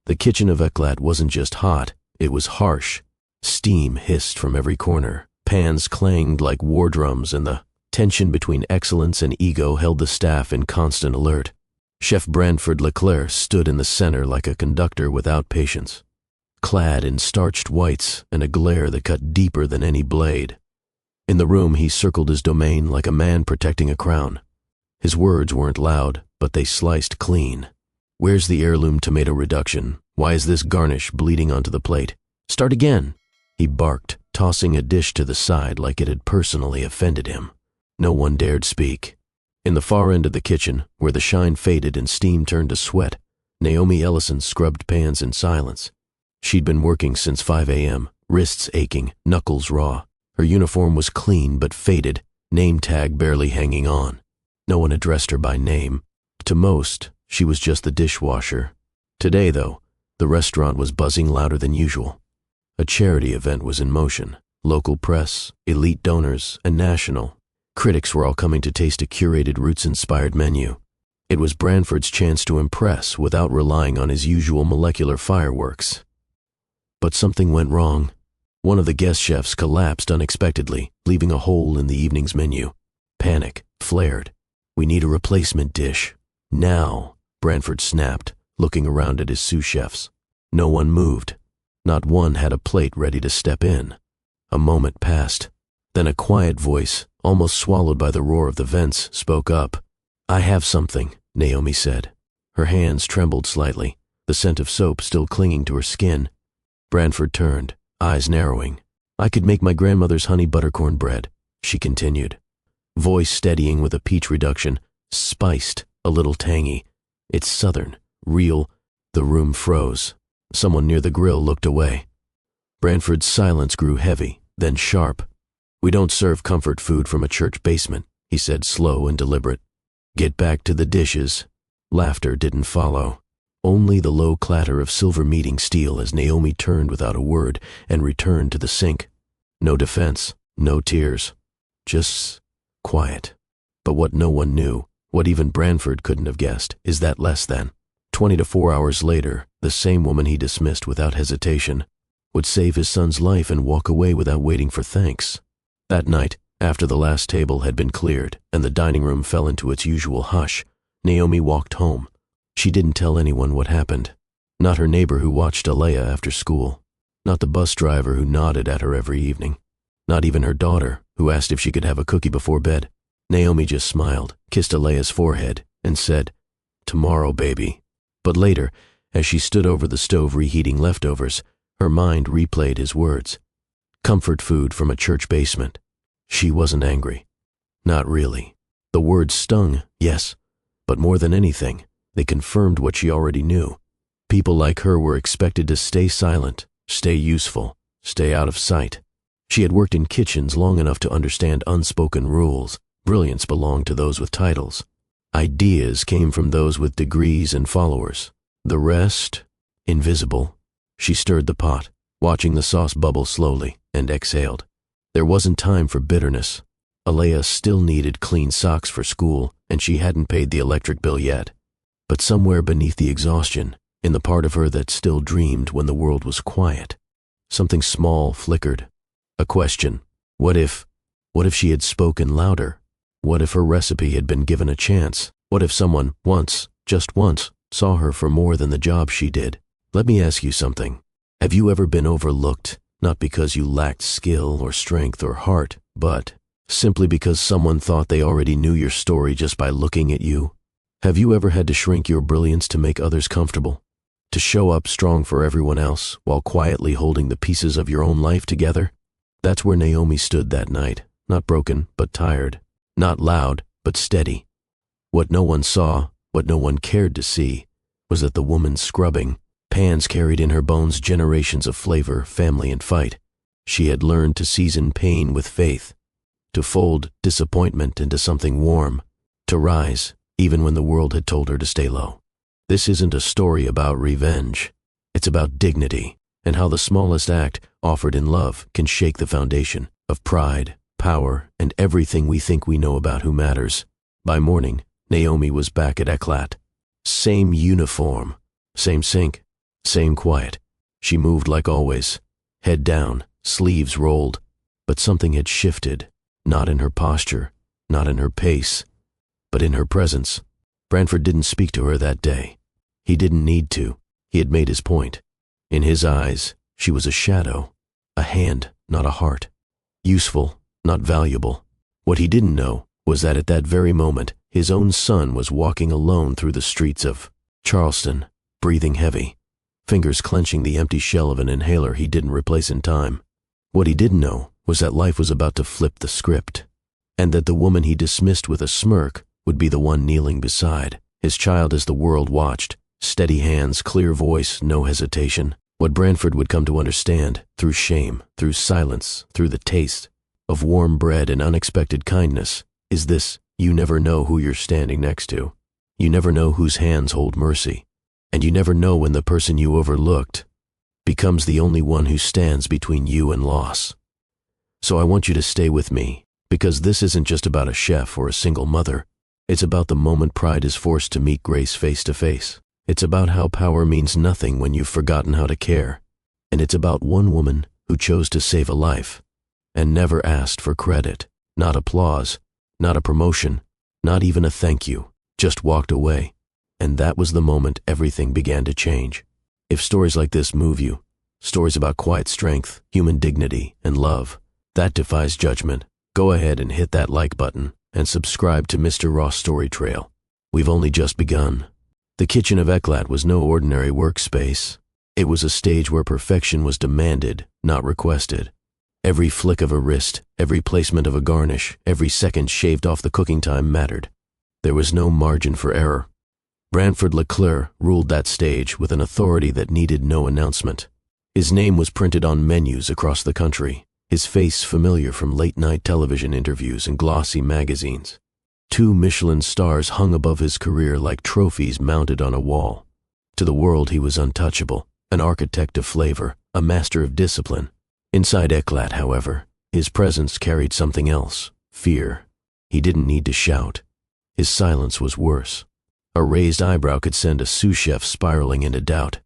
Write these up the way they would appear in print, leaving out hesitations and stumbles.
The kitchen of Eclat wasn't just hot, it was harsh. Steam hissed from every corner, pans clanged like war drums, and the tension between excellence and ego held the staff in constant alert. Chef Branford Leclerc stood in the center like a conductor without patience, clad in starched whites and a glare that cut deeper than any blade. In the room he circled his domain like a man protecting a crown. His words weren't loud, but they sliced clean. "Where's the heirloom tomato reduction? Why is this garnish bleeding onto the plate? Start again!" he barked, tossing a dish to the side like it had personally offended him. No one dared speak. In the far end of the kitchen, where the shine faded and steam turned to sweat, Naomi Ellison scrubbed pans in silence. She'd been working since 5 a.m., wrists aching, knuckles raw. Her uniform was clean but faded, name tag barely hanging on. No one addressed her by name. To most, she was just the dishwasher. Today, though, the restaurant was buzzing louder than usual. A charity event was in motion. Local press, elite donors, and national. Critics were all coming to taste a curated roots-inspired menu. It was Branford's chance to impress without relying on his usual molecular fireworks. But something went wrong. One of the guest chefs collapsed unexpectedly, leaving a hole in the evening's menu. Panic flared. "We need a replacement dish. Now," Branford snapped, looking around at his sous chefs. No one moved. Not one had a plate ready to step in. A moment passed. Then a quiet voice, almost swallowed by the roar of the vents, spoke up. "I have something," Naomi said. Her hands trembled slightly, the scent of soap still clinging to her skin. Branford turned, eyes narrowing. "I could make my grandmother's honey buttercorn bread," she continued. Voice steadying with a peach reduction, spiced, a little tangy. "It's southern, real." The room froze. Someone near the grill looked away. Branford's silence grew heavy, then sharp. "We don't serve comfort food from a church basement," he said, slow and deliberate. "Get back to the dishes." Laughter didn't follow. Only the low clatter of silver meeting steel as Naomi turned without a word and returned to the sink. No defense, no tears. Just quiet. But what no one knew, what even Branford couldn't have guessed, is that less than 24 hours later, the same woman he dismissed without hesitation would save his son's life and walk away without waiting for thanks. That night, after the last table had been cleared and the dining room fell into its usual hush, Naomi walked home. She didn't tell anyone what happened. Not her neighbor who watched Alea after school. Not the bus driver who nodded at her every evening. Not even her daughter, who asked if she could have a cookie before bed. Naomi just smiled, kissed Alea's forehead, and said, "Tomorrow, baby." But later, as she stood over the stove reheating leftovers, her mind replayed his words. Comfort food from a church basement. She wasn't angry. Not really. The words stung, yes, but more than anything, they confirmed what she already knew. People like her were expected to stay silent, stay useful, stay out of sight. She had worked in kitchens long enough to understand unspoken rules. Brilliance belonged to those with titles. Ideas came from those with degrees and followers. The rest, invisible. She stirred the pot, watching the sauce bubble slowly, and exhaled. There wasn't time for bitterness. Alea still needed clean socks for school, and she hadn't paid the electric bill yet. But somewhere beneath the exhaustion, in the part of her that still dreamed when the world was quiet, something small flickered. A question. What if she had spoken louder? What if her recipe had been given a chance? What if someone, once, just once, saw her for more than the job she did? Let me ask you something. Have you ever been overlooked, not because you lacked skill or strength or heart, but simply because someone thought they already knew your story just by looking at you? Have you ever had to shrink your brilliance to make others comfortable? To show up strong for everyone else while quietly holding the pieces of your own life together? That's where Naomi stood that night, not broken, but tired. Not loud, but steady. What no one saw, what no one cared to see, was that the woman scrubbing, pans carried in her bones generations of flavor, family, and fight. She had learned to season pain with faith, to fold disappointment into something warm, to rise even when the world had told her to stay low. This isn't a story about revenge. It's about dignity, and how the smallest act, offered in love, can shake the foundation of pride, power, and everything we think we know about who matters. By morning, Naomi was back at Eclat. Same uniform, same sink, Same quiet. She moved like always, head down, sleeves rolled, but something had shifted, not in her posture, not in her pace, but in her presence. Branford didn't speak to her that day. He didn't need to. He had made his point. In his eyes, she was a shadow, a hand, not a heart. Useful, not valuable. What he didn't know was that at that very moment, his own son was walking alone through the streets of Charleston, breathing heavy, fingers clenching the empty shell of an inhaler he didn't replace in time. What he didn't know was that life was about to flip the script, and that the woman he dismissed with a smirk would be the one kneeling beside, his child as the world watched, steady hands, clear voice, no hesitation. What Branford would come to understand, through shame, through silence, through the taste of warm bread and unexpected kindness, is this: you never know who you're standing next to. You never know whose hands hold mercy. And you never know when the person you overlooked becomes the only one who stands between you and loss. So I want you to stay with me, because this isn't just about a chef or a single mother. It's about the moment pride is forced to meet grace face to face. It's about how power means nothing when you've forgotten how to care. And it's about one woman who chose to save a life and never asked for credit, not applause, not a promotion, not even a thank you, just walked away. And that was the moment everything began to change. If stories like this move you, stories about quiet strength, human dignity, and love, that defies judgment, go ahead and hit that like button and subscribe to Mr. Ross Story Trail. We've only just begun. The kitchen of Eclat was no ordinary workspace. It was a stage where perfection was demanded, not requested. Every flick of a wrist, every placement of a garnish, every second shaved off the cooking time mattered. There was no margin for error. Branford LeClaire ruled that stage with an authority that needed no announcement. His name was printed on menus across the country, his face familiar from late-night television interviews and glossy magazines. 2 Michelin stars hung above his career like trophies mounted on a wall. To the world he was untouchable, an architect of flavor, a master of discipline. Inside Eclat, however, his presence carried something else: fear. He didn't need to shout. His silence was worse. A raised eyebrow could send a sous chef spiraling into doubt.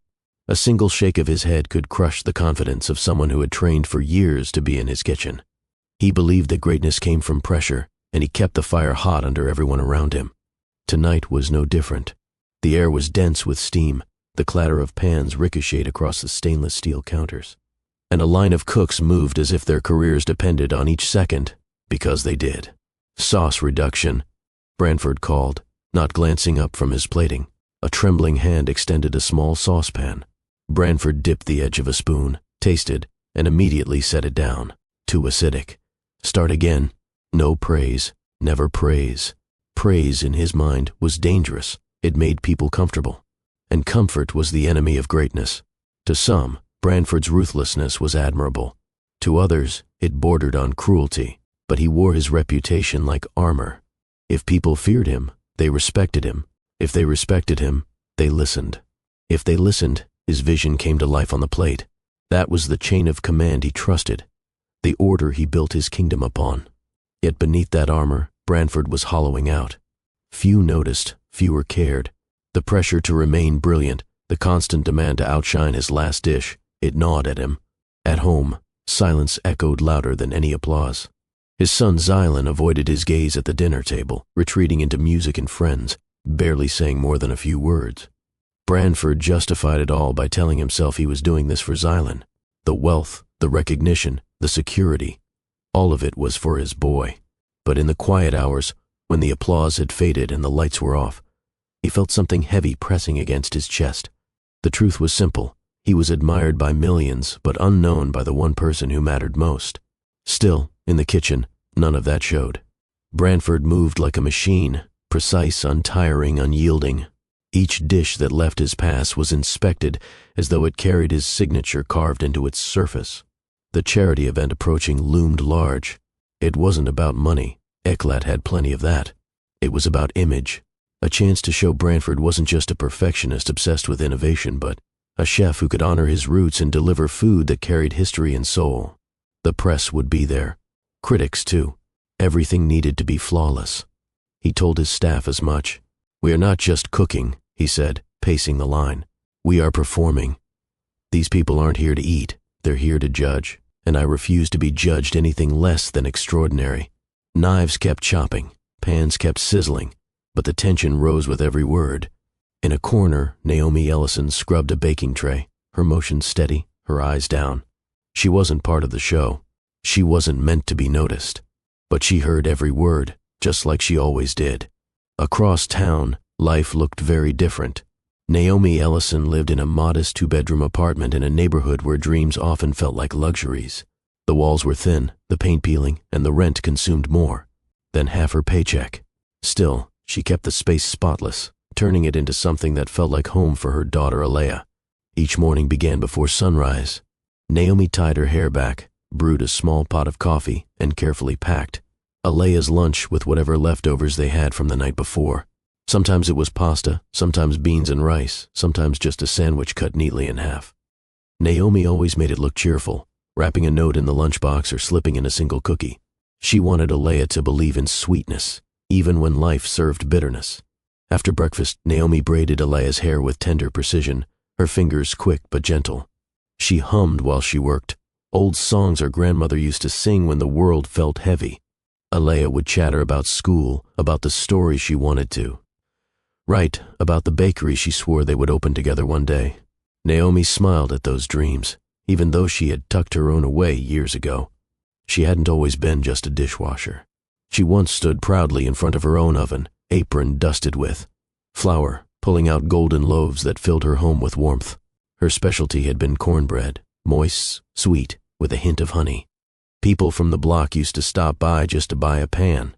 A single shake of his head could crush the confidence of someone who had trained for years to be in his kitchen. He believed that greatness came from pressure, and he kept the fire hot under everyone around him. Tonight was no different. The air was dense with steam. The clatter of pans ricocheted across the stainless steel counters. And a line of cooks moved as if their careers depended on each second, because they did. "Sauce reduction," Branford called, not glancing up from his plating. A trembling hand extended a small saucepan. Branford dipped the edge of a spoon, tasted, and immediately set it down. Too acidic. Start again. No praise, never praise. Praise, in his mind, was dangerous. It made people comfortable. And comfort was the enemy of greatness. To some, Branford's ruthlessness was admirable. To others, it bordered on cruelty. But he wore his reputation like armor. If people feared him, they respected him. If they respected him, they listened. If they listened, his vision came to life on the plate. That was the chain of command he trusted, the order he built his kingdom upon. Yet beneath that armor, Branford was hollowing out. Few noticed, fewer cared. The pressure to remain brilliant, the constant demand to outshine his last dish, it gnawed at him. At home, silence echoed louder than any applause. His son Zylan avoided his gaze at the dinner table, retreating into music and friends, barely saying more than a few words. Branford justified it all by telling himself he was doing this for Zylan. The wealth, the recognition, the security, all of it was for his boy. But in the quiet hours, when the applause had faded and the lights were off, he felt something heavy pressing against his chest. The truth was simple. He was admired by millions, but unknown by the one person who mattered most. Still, in the kitchen, none of that showed. Branford moved like a machine, precise, untiring, unyielding. Each dish that left his pass was inspected as though it carried his signature carved into its surface. The charity event approaching loomed large. It wasn't about money. Eclat had plenty of that. It was about image. A chance to show Branford wasn't just a perfectionist obsessed with innovation, but a chef who could honor his roots and deliver food that carried history and soul. The press would be there. Critics, too. Everything needed to be flawless. He told his staff as much. "We are not just cooking," he said, pacing the line. "We are performing. These people aren't here to eat, they're here to judge, and I refuse to be judged anything less than extraordinary. Knives kept chopping, pans kept sizzling, but the tension rose with every word. In a corner, Naomi Ellison scrubbed a baking tray, her motion steady, her eyes down. She wasn't part of the show. She wasn't meant to be noticed. But she heard every word, just like she always did. Across town, life looked very different. Naomi Ellison lived in a modest two-bedroom apartment in a neighborhood where dreams often felt like luxuries. The walls were thin, the paint peeling, and the rent consumed more than half her paycheck. Still, she kept the space spotless, turning it into something that felt like home for her daughter Alea. Each morning began before sunrise. Naomi tied her hair back, brewed a small pot of coffee, and carefully packed Alea's lunch with whatever leftovers they had from the night before. Sometimes it was pasta, sometimes beans and rice, sometimes just a sandwich cut neatly in half. Naomi always made it look cheerful, wrapping a note in the lunchbox or slipping in a single cookie. She wanted Alea to believe in sweetness, even when life served bitterness. After breakfast, Naomi braided Alea's hair with tender precision, her fingers quick but gentle. She hummed while she worked, old songs her grandmother used to sing when the world felt heavy. Alea would chatter about school, about the story she wanted to write, about the bakery she swore they would open together one day. Naomi smiled at those dreams, even though she had tucked her own away years ago. She hadn't always been just a dishwasher. She once stood proudly in front of her own oven, apron dusted with flour, pulling out golden loaves that filled her home with warmth. Her specialty had been cornbread, moist, sweet, with a hint of honey. People from the block used to stop by just to buy a pan.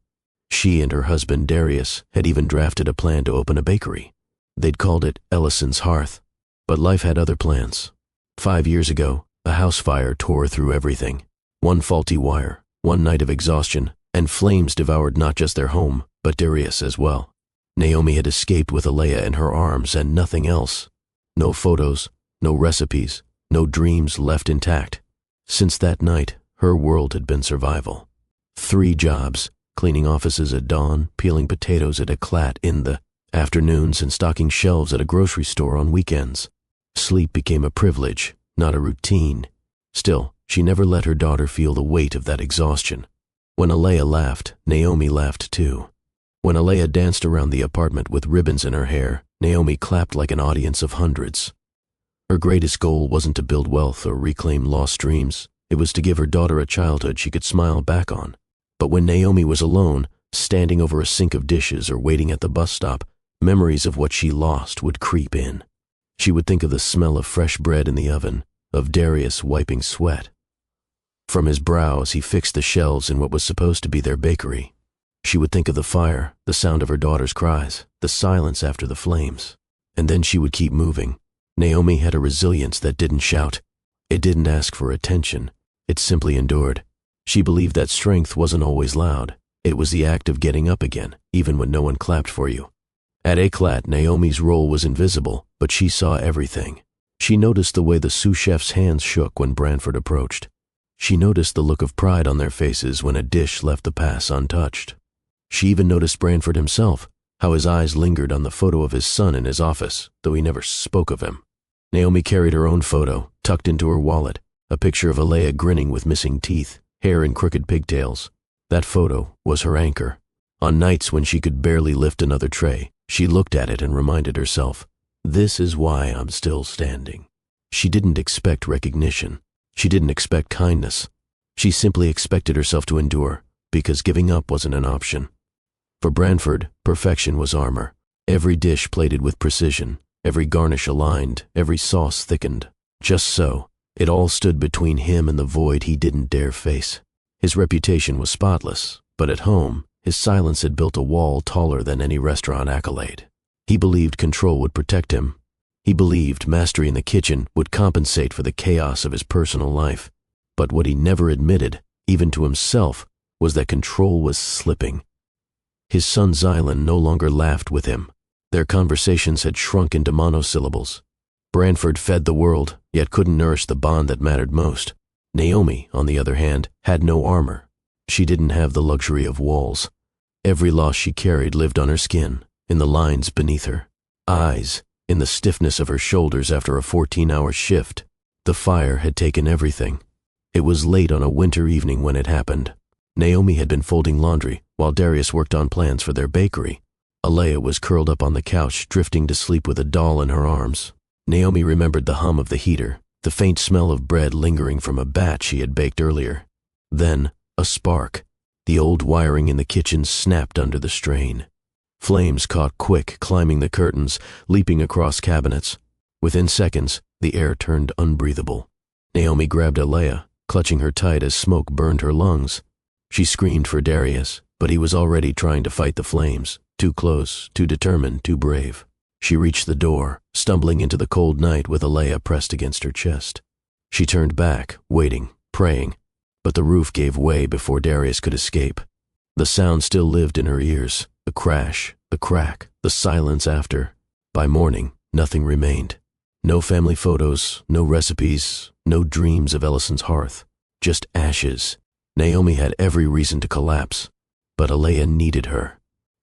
She and her husband Darius had even drafted a plan to open a bakery. They'd called it Ellison's Hearth. But life had other plans. 5 years ago, a house fire tore through everything. One faulty wire, one night of exhaustion, and flames devoured not just their home, but Darius as well. Naomi had escaped with Alea in her arms and nothing else. No photos, no recipes, no dreams left intact. Since that night, her world had been survival. 3 jobs, cleaning offices at dawn, peeling potatoes at Eclat in the afternoons, and stocking shelves at a grocery store on weekends. Sleep became a privilege, not a routine. Still, she never let her daughter feel the weight of that exhaustion. When Alea laughed, Naomi laughed too. When Alea danced around the apartment with ribbons in her hair, Naomi clapped like an audience of hundreds. Her greatest goal wasn't to build wealth or reclaim lost dreams. It was to give her daughter a childhood she could smile back on. But when Naomi was alone, standing over a sink of dishes or waiting at the bus stop, memories of what she lost would creep in. She would think of the smell of fresh bread in the oven, of Darius wiping sweat from his brow as he fixed the shelves in what was supposed to be their bakery. She would think of the fire, the sound of her daughter's cries, the silence after the flames. And then she would keep moving. Naomi had a resilience that didn't shout. It didn't ask for attention. It simply endured. She believed that strength wasn't always loud. It was the act of getting up again, even when no one clapped for you. At Eclat, Naomi's role was invisible, but she saw everything. She noticed the way the sous chef's hands shook when Branford approached. She noticed the look of pride on their faces when a dish left the pass untouched. She even noticed Branford himself, how his eyes lingered on the photo of his son in his office, though he never spoke of him. Naomi carried her own photo, tucked into her wallet, a picture of Alea grinning with missing teeth, hair in crooked pigtails. That photo was her anchor. On nights when she could barely lift another tray, she looked at it and reminded herself, "This is why I'm still standing." She didn't expect recognition. She didn't expect kindness. She simply expected herself to endure, because giving up wasn't an option. For Branford, perfection was armor. Every dish plated with precision, every garnish aligned, every sauce thickened. Just so, it all stood between him and the void he didn't dare face. His reputation was spotless, but at home, his silence had built a wall taller than any restaurant accolade. He believed control would protect him. He believed mastery in the kitchen would compensate for the chaos of his personal life. But what he never admitted, even to himself, was that control was slipping. His son Xylan no longer laughed with him. Their conversations had shrunk into monosyllables. Branford fed the world, yet couldn't nourish the bond that mattered most. Naomi, on the other hand, had no armor. She didn't have the luxury of walls. Every loss she carried lived on her skin, in the lines beneath her eyes, in the stiffness of her shoulders after a 14-hour shift. The fire had taken everything. It was late on a winter evening when it happened. Naomi had been folding laundry while Darius worked on plans for their bakery. Alea was curled up on the couch, drifting to sleep with a doll in her arms. Naomi remembered the hum of the heater, the faint smell of bread lingering from a batch she had baked earlier. Then, a spark. The old wiring in the kitchen snapped under the strain. Flames caught quick, climbing the curtains, leaping across cabinets. Within seconds, the air turned unbreathable. Naomi grabbed Alea, clutching her tight as smoke burned her lungs. She screamed for Darius, but he was already trying to fight the flames, too close, too determined, too brave. She reached the door, stumbling into the cold night with Alea pressed against her chest. She turned back, waiting, praying, but the roof gave way before Darius could escape. The sound still lived in her ears, the crash, the crack, the silence after. By morning, nothing remained. No family photos, no recipes, no dreams of Ellison's hearth. Just ashes. Naomi had every reason to collapse, but Alea needed her.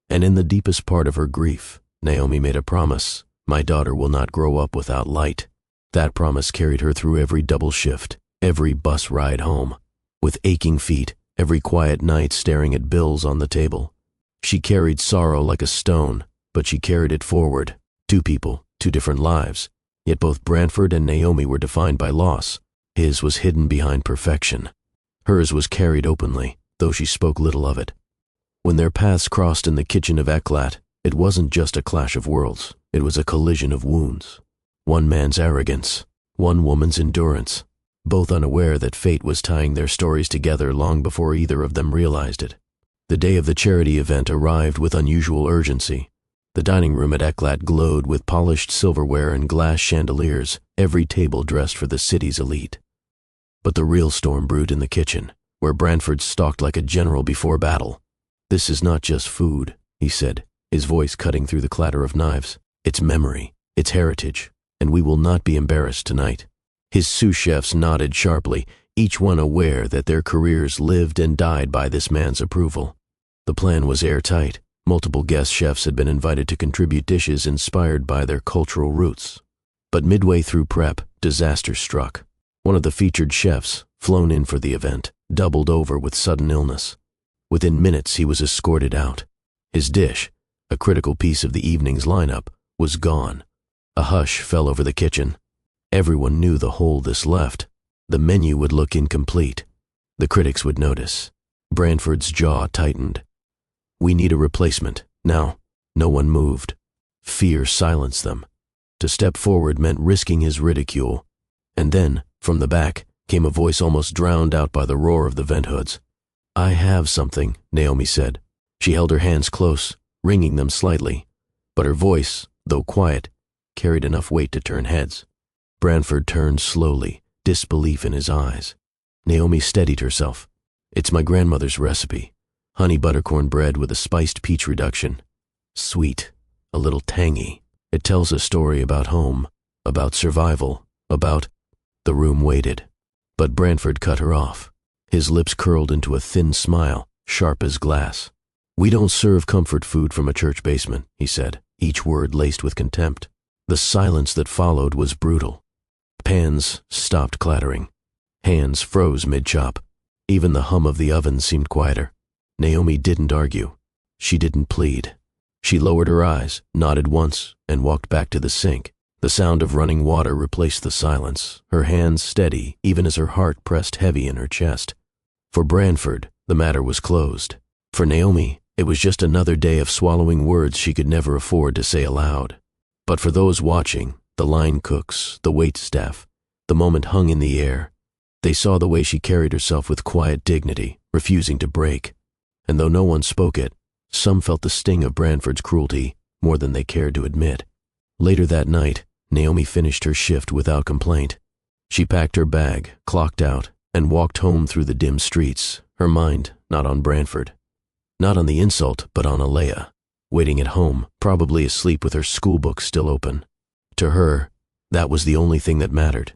And in the deepest part of her grief, Naomi made a promise: my daughter will not grow up without light. That promise carried her through every double shift, every bus ride home. With aching feet, every quiet night staring at bills on the table. She carried sorrow like a stone, but she carried it forward. Two people, two different lives. Yet both Branford and Naomi were defined by loss. His was hidden behind perfection. Hers was carried openly, though she spoke little of it. When their paths crossed in the kitchen of Eklat, it wasn't just a clash of worlds. It was a collision of wounds. One man's arrogance, one woman's endurance, both unaware that fate was tying their stories together long before either of them realized it. The day of the charity event arrived with unusual urgency. The dining room at Eklat glowed with polished silverware and glass chandeliers, every table dressed for the city's elite. But the real storm brewed in the kitchen, where Branford stalked like a general before battle. "This is not just food," he said, his voice cutting through the clatter of knives. "It's memory, it's heritage, and we will not be embarrassed tonight." His sous chefs nodded sharply, each one aware that their careers lived and died by this man's approval. The plan was airtight. Multiple guest chefs had been invited to contribute dishes inspired by their cultural roots. But midway through prep, disaster struck. One of the featured chefs, flown in for the event, doubled over with sudden illness. Within minutes, he was escorted out. His dish, a critical piece of the evening's lineup, was gone. A hush fell over the kitchen. Everyone knew the hole this left. The menu would look incomplete. The critics would notice. Branford's jaw tightened. "We need a replacement, now." No one moved. Fear silenced them. To step forward meant risking his ridicule. And then, from the back, came a voice almost drowned out by the roar of the vent hoods. "I have something," Naomi said. She held her hands close, wringing them slightly. But her voice, though quiet, carried enough weight to turn heads. Branford turned slowly, disbelief in his eyes. Naomi steadied herself. "It's my grandmother's recipe. Honey buttercorn bread with a spiced peach reduction. Sweet, a little tangy. It tells a story about home, about survival, about—" The room waited. But Branford cut her off. His lips curled into a thin smile, sharp as glass. "We don't serve comfort food from a church basement," he said, each word laced with contempt. The silence that followed was brutal. Pans stopped clattering. Hands froze mid-chop. Even the hum of the oven seemed quieter. Naomi didn't argue. She didn't plead. She lowered her eyes, nodded once, and walked back to the sink. The sound of running water replaced the silence, her hands steady even as her heart pressed heavy in her chest. For Branford, the matter was closed. For Naomi, it was just another day of swallowing words she could never afford to say aloud. But for those watching, the line cooks, the waitstaff, the moment hung in the air. They saw the way she carried herself with quiet dignity, refusing to break. And though no one spoke it, some felt the sting of Branford's cruelty more than they cared to admit. Later that night, Naomi finished her shift without complaint. She packed her bag, clocked out, and walked home through the dim streets, her mind not on Branford. Not on the insult, but on Alea, waiting at home, probably asleep with her schoolbook still open. To her, that was the only thing that mattered.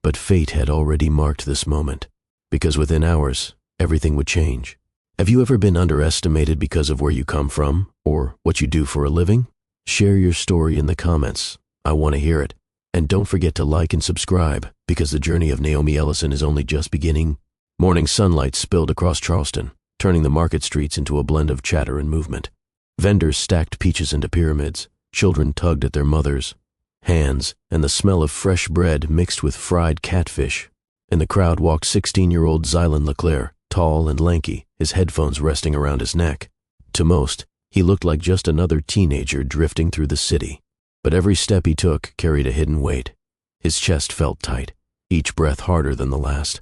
But fate had already marked this moment, because within hours, everything would change. Have you ever been underestimated because of where you come from, or what you do for a living? Share your story in the comments. I want to hear it. And don't forget to like and subscribe, because the journey of Naomi Ellison is only just beginning. Morning sunlight spilled across Charleston, turning the market streets into a blend of chatter and movement. Vendors stacked peaches into pyramids, children tugged at their mothers' hands, and the smell of fresh bread mixed with fried catfish. In the crowd walked 16-year-old Zylan LeClaire, tall and lanky, his headphones resting around his neck. To most, he looked like just another teenager drifting through the city. But every step he took carried a hidden weight. His chest felt tight, each breath harder than the last.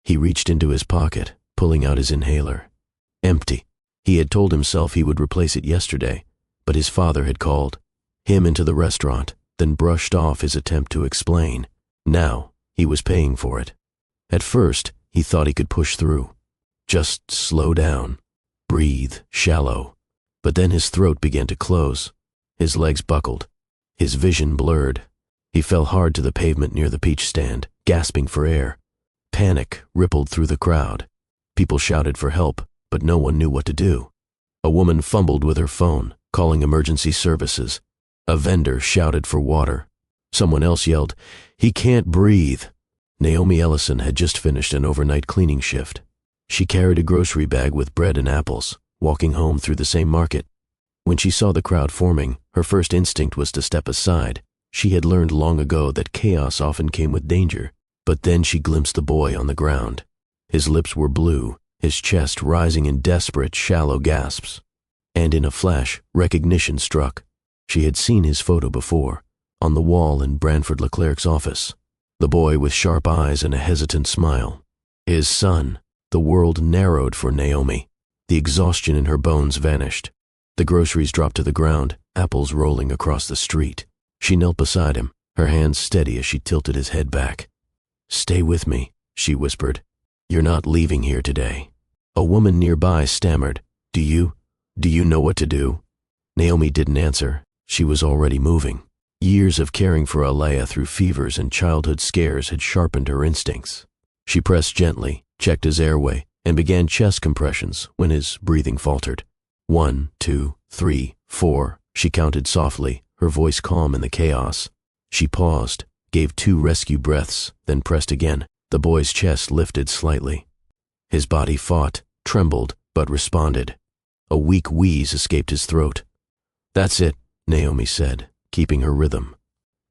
He reached into his pocket, pulling out his inhaler. Empty. He had told himself he would replace it yesterday, but his father had called him into the restaurant, then brushed off his attempt to explain. Now, he was paying for it. At first, he thought he could push through. Just slow down. Breathe, shallow. But then his throat began to close. His legs buckled. His vision blurred. He fell hard to the pavement near the peach stand, gasping for air. Panic rippled through the crowd. People shouted for help, but no one knew what to do. A woman fumbled with her phone, calling emergency services. A vendor shouted for water. Someone else yelled, "He can't breathe." Naomi Ellison had just finished an overnight cleaning shift. She carried a grocery bag with bread and apples, walking home through the same market. When she saw the crowd forming, her first instinct was to step aside. She had learned long ago that chaos often came with danger. But then she glimpsed the boy on the ground. His lips were blue, his chest rising in desperate, shallow gasps. And in a flash, recognition struck. She had seen his photo before, on the wall in Branford Leclerc's office. The boy with sharp eyes and a hesitant smile. His son. The world narrowed for Naomi. The exhaustion in her bones vanished. The groceries dropped to the ground, apples rolling across the street. She knelt beside him, her hands steady as she tilted his head back. "Stay with me," she whispered. "You're not leaving here today." A woman nearby stammered, Do you know what to do?" Naomi didn't answer. She was already moving. Years of caring for Alea through fevers and childhood scares had sharpened her instincts. She pressed gently, checked his airway, and began chest compressions when his breathing faltered. 1, 2, 3, 4, she counted softly, her voice calm in the chaos. She paused, gave 2 rescue breaths, then pressed again. The boy's chest lifted slightly. His body fought, trembled, but responded. A weak wheeze escaped his throat. "That's it," Naomi said, keeping her rhythm.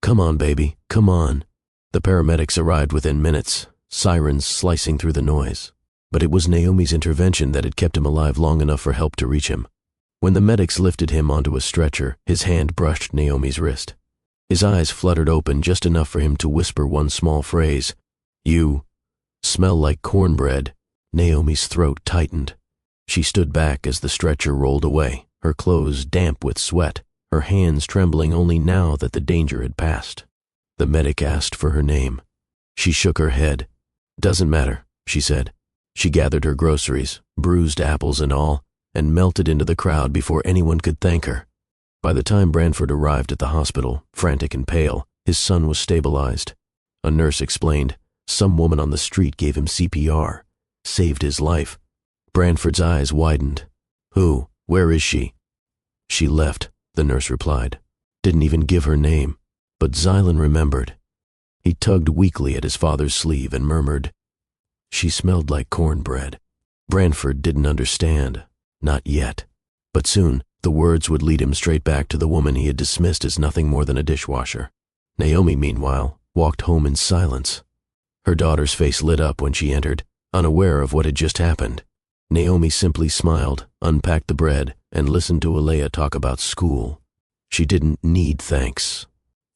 "Come on, baby, come on." The paramedics arrived within minutes, sirens slicing through the noise. But it was Naomi's intervention that had kept him alive long enough for help to reach him. When the medics lifted him onto a stretcher, his hand brushed Naomi's wrist. His eyes fluttered open just enough for him to whisper one small phrase. "You smell like cornbread." Naomi's throat tightened. She stood back as the stretcher rolled away, her clothes damp with sweat, her hands trembling only now that the danger had passed. The medic asked for her name. She shook her head. "Doesn't matter," she said. She gathered her groceries, bruised apples and all, and melted into the crowd before anyone could thank her. By the time Branford arrived at the hospital, frantic and pale, his son was stabilized. A nurse explained, some woman on the street gave him CPR, saved his life. Branford's eyes widened. "Who? Where is she?" "She left," the nurse replied. Didn't even give her name. But Zylan remembered. He tugged weakly at his father's sleeve and murmured, "She smelled like cornbread." Branford didn't understand. Not yet. But soon, the words would lead him straight back to the woman he had dismissed as nothing more than a dishwasher. Naomi, meanwhile, walked home in silence. Her daughter's face lit up when she entered, unaware of what had just happened. Naomi simply smiled, unpacked the bread, and listened to Alea talk about school. She didn't need thanks.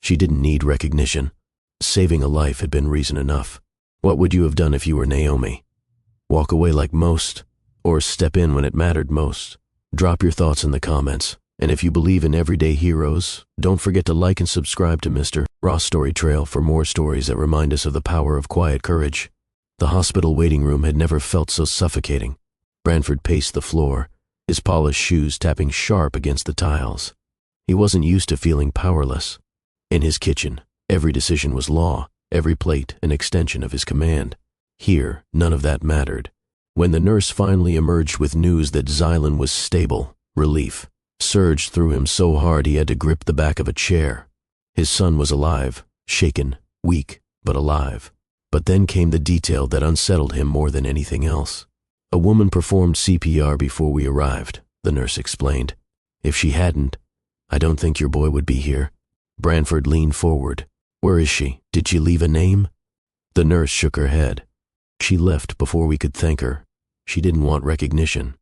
She didn't need recognition. Saving a life had been reason enough. What would you have done if you were Naomi? Walk away like most, or step in when it mattered most? Drop your thoughts in the comments, and if you believe in everyday heroes, don't forget to like and subscribe to Mr. Ross Story Trail for more stories that remind us of the power of quiet courage. The hospital waiting room had never felt so suffocating. Branford paced the floor, his polished shoes tapping sharp against the tiles. He wasn't used to feeling powerless. In his kitchen, every decision was law, every plate an extension of his command. Here, none of that mattered. When the nurse finally emerged with news that Zylan was stable, relief surged through him so hard he had to grip the back of a chair. His son was alive, shaken, weak, but alive. But then came the detail that unsettled him more than anything else. A woman performed CPR before we arrived, the nurse explained. If she hadn't, I don't think your boy would be here. Branford leaned forward. Where is she? Did she leave a name? The nurse shook her head. She left before we could thank her. She didn't want recognition.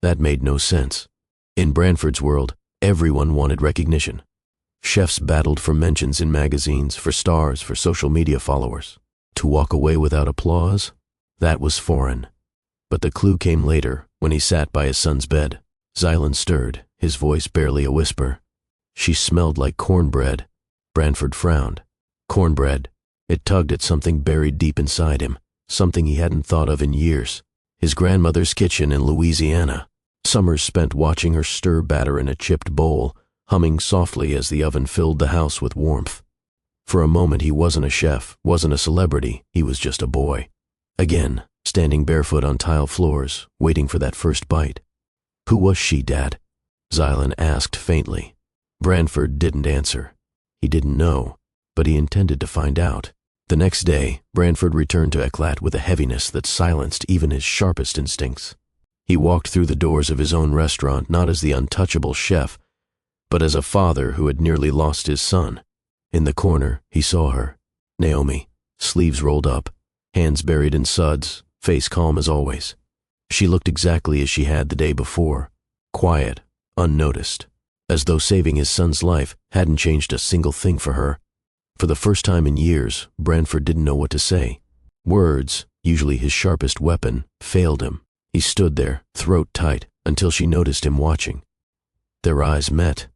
That made no sense. In Branford's world, everyone wanted recognition. Chefs battled for mentions in magazines, for stars, for social media followers. To walk away without applause? That was foreign. But the clue came later, when he sat by his son's bed. Zylan stirred, his voice barely a whisper. She smelled like cornbread. Branford frowned. Cornbread. It tugged at something buried deep inside him, something he hadn't thought of in years. His grandmother's kitchen in Louisiana. Summers spent watching her stir batter in a chipped bowl, humming softly as the oven filled the house with warmth. For a moment he wasn't a chef, wasn't a celebrity, he was just a boy. Again, standing barefoot on tile floors, waiting for that first bite. Who was she, Dad? Zylan asked faintly. Branford didn't answer. He didn't know, but he intended to find out. The next day, Branford returned to Eclat with a heaviness that silenced even his sharpest instincts. He walked through the doors of his own restaurant not as the untouchable chef, but as a father who had nearly lost his son. In the corner, he saw her, Naomi, sleeves rolled up, hands buried in suds, face calm as always. She looked exactly as she had the day before, quiet, unnoticed, as though saving his son's life hadn't changed a single thing for her. For the first time in years, Branford didn't know what to say. Words, usually his sharpest weapon, failed him. He stood there, throat tight, until she noticed him watching. Their eyes met.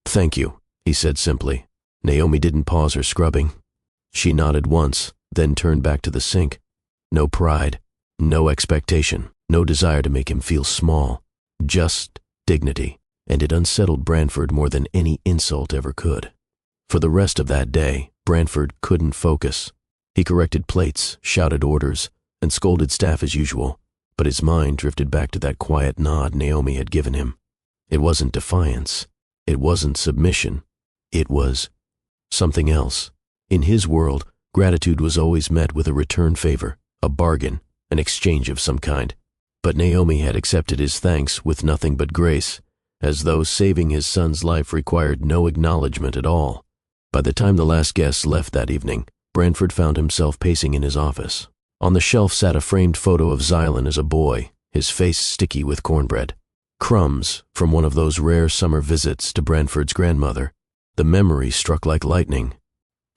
Thank you, he said simply. Naomi didn't pause her scrubbing. She nodded once, then turned back to the sink. No pride, no expectation, no desire to make him feel small. Just dignity, and it unsettled Branford more than any insult ever could. For the rest of that day, Branford couldn't focus. He corrected plates, shouted orders, and scolded staff as usual, but his mind drifted back to that quiet nod Naomi had given him. It wasn't defiance. It wasn't submission. It was something else. In his world, gratitude was always met with a return favor, a bargain, an exchange of some kind. But Naomi had accepted his thanks with nothing but grace, as though saving his son's life required no acknowledgement at all. By the time the last guest left that evening, Branford found himself pacing in his office. On the shelf sat a framed photo of Zylan as a boy, his face sticky with cornbread. Crumbs from one of those rare summer visits to Branford's grandmother. The memory struck like lightning.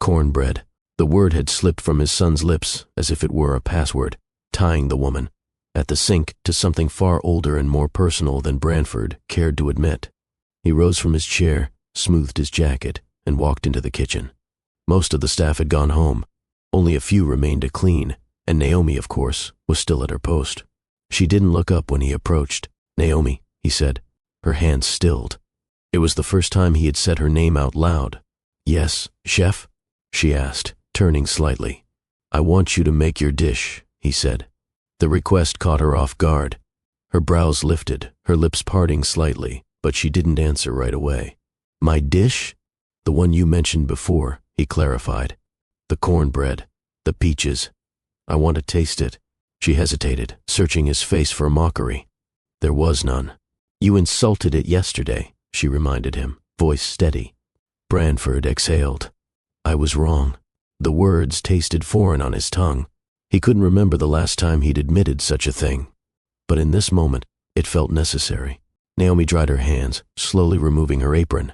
Cornbread. The word had slipped from his son's lips as if it were a password, tying the woman, at the sink, to something far older and more personal than Branford cared to admit. He rose from his chair, smoothed his jacket, and walked into the kitchen. Most of the staff had gone home. Only a few remained to clean, and Naomi, of course, was still at her post. She didn't look up when he approached. Naomi, he said, her hands stilled. It was the first time he had said her name out loud. Yes, chef? She asked, turning slightly. I want you to make your dish, he said. The request caught her off guard. Her brows lifted, her lips parting slightly, but she didn't answer right away. My dish? The one you mentioned before, he clarified. The cornbread, the peaches. I want to taste it. She hesitated, searching his face for mockery. There was none. You insulted it yesterday, she reminded him, voice steady. Branford exhaled. I was wrong. The words tasted foreign on his tongue. He couldn't remember the last time he'd admitted such a thing. But in this moment, it felt necessary. Naomi dried her hands, slowly removing her apron.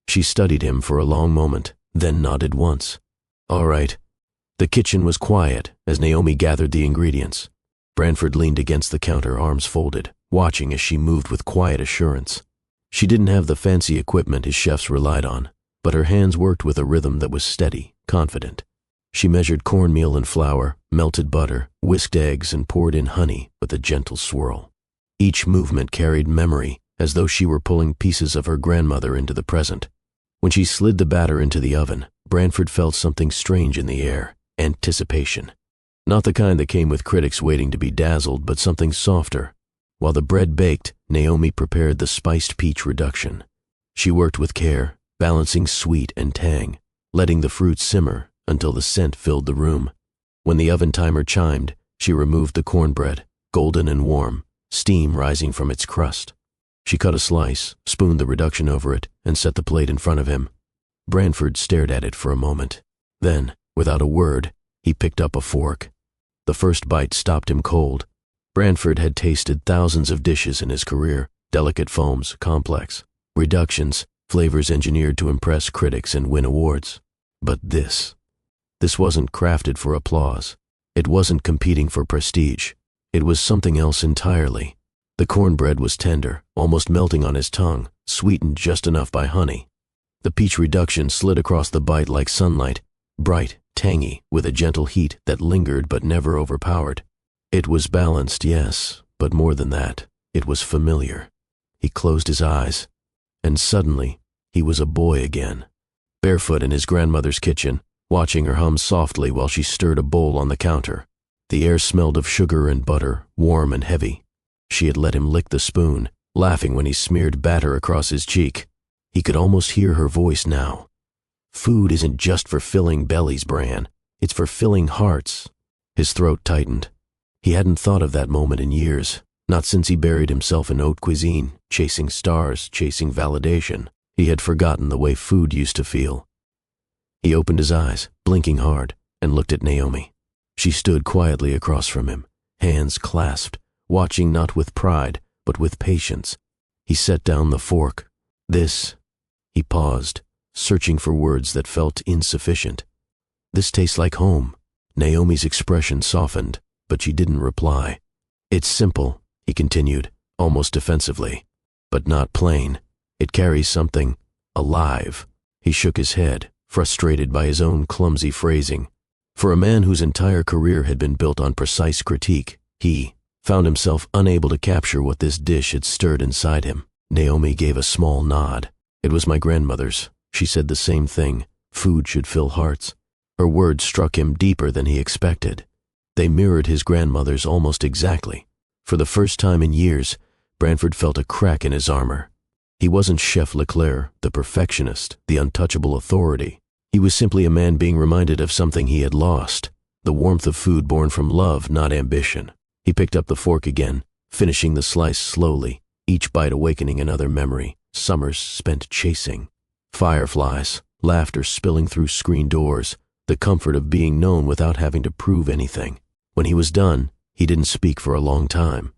She studied him for a long moment, then nodded once. All right. The kitchen was quiet as Naomi gathered the ingredients. Branford leaned against the counter, arms folded, watching as she moved with quiet assurance. She didn't have the fancy equipment his chefs relied on, but her hands worked with a rhythm that was steady, confident. She measured cornmeal and flour, melted butter, whisked eggs, and poured in honey with a gentle swirl. Each movement carried memory, as though she were pulling pieces of her grandmother into the present. When she slid the batter into the oven, Branford felt something strange in the air, anticipation. Not the kind that came with critics waiting to be dazzled, but something softer. While the bread baked, Naomi prepared the spiced peach reduction. She worked with care, balancing sweet and tang. letting the fruit simmer until the scent filled the room. When the oven timer chimed, she removed the cornbread, golden and warm, steam rising from its crust. She cut a slice, spooned the reduction over it, and set the plate in front of him. Branford stared at it for a moment. Then, without a word, he picked up a fork. The first bite stopped him cold. Branford had tasted thousands of dishes in his career, delicate foams, complex, reductions, flavors engineered to impress critics and win awards. But this wasn't crafted for applause. It wasn't competing for prestige. It was something else entirely. The cornbread was tender, almost melting on his tongue, sweetened just enough by honey. The peach reduction slid across the bite like sunlight, bright, tangy, with a gentle heat that lingered but never overpowered. It was balanced, yes, but more than that, it was familiar. He closed his eyes, and suddenly, he was a boy again, barefoot in his grandmother's kitchen, watching her hum softly while she stirred a bowl on the counter. The air smelled of sugar and butter, warm and heavy. She had let him lick the spoon, laughing when he smeared batter across his cheek. He could almost hear her voice now. Food isn't just for filling bellies, Bran. It's for filling hearts. His throat tightened. He hadn't thought of that moment in years, not since he buried himself in haute cuisine, chasing stars, chasing validation. He had forgotten the way food used to feel. He opened his eyes, blinking hard, and looked at Naomi. She stood quietly across from him, hands clasped, watching not with pride, but with patience. He set down the fork. He paused, searching for words that felt insufficient. This tastes like home. Naomi's expression softened, but she didn't reply. It's simple, he continued, almost defensively, but not plain. It carries something alive. He shook his head, frustrated by his own clumsy phrasing. For a man whose entire career had been built on precise critique, he found himself unable to capture what this dish had stirred inside him. Naomi gave a small nod. It was my grandmother's. She said the same thing. Food should fill hearts. Her words struck him deeper than he expected. They mirrored his grandmother's almost exactly. For the first time in years, Branford felt a crack in his armor. He wasn't Chef Leclerc, the perfectionist, the untouchable authority. He was simply a man being reminded of something he had lost, the warmth of food born from love, not ambition. He picked up the fork again, finishing the slice slowly, each bite awakening another memory, summers spent chasing. Fireflies, laughter spilling through screen doors, the comfort of being known without having to prove anything. When he was done, he didn't speak for a long time.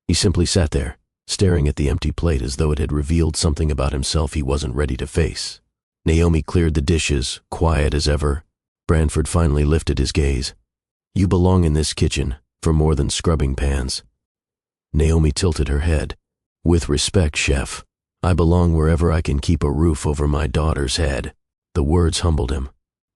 He simply sat there, staring at the empty plate as though it had revealed something about himself he wasn't ready to face. Naomi cleared the dishes, quiet as ever. Branford finally lifted his gaze. You belong in this kitchen, for more than scrubbing pans. Naomi tilted her head. With respect, Chef, I belong wherever I can keep a roof over my daughter's head. The words humbled him.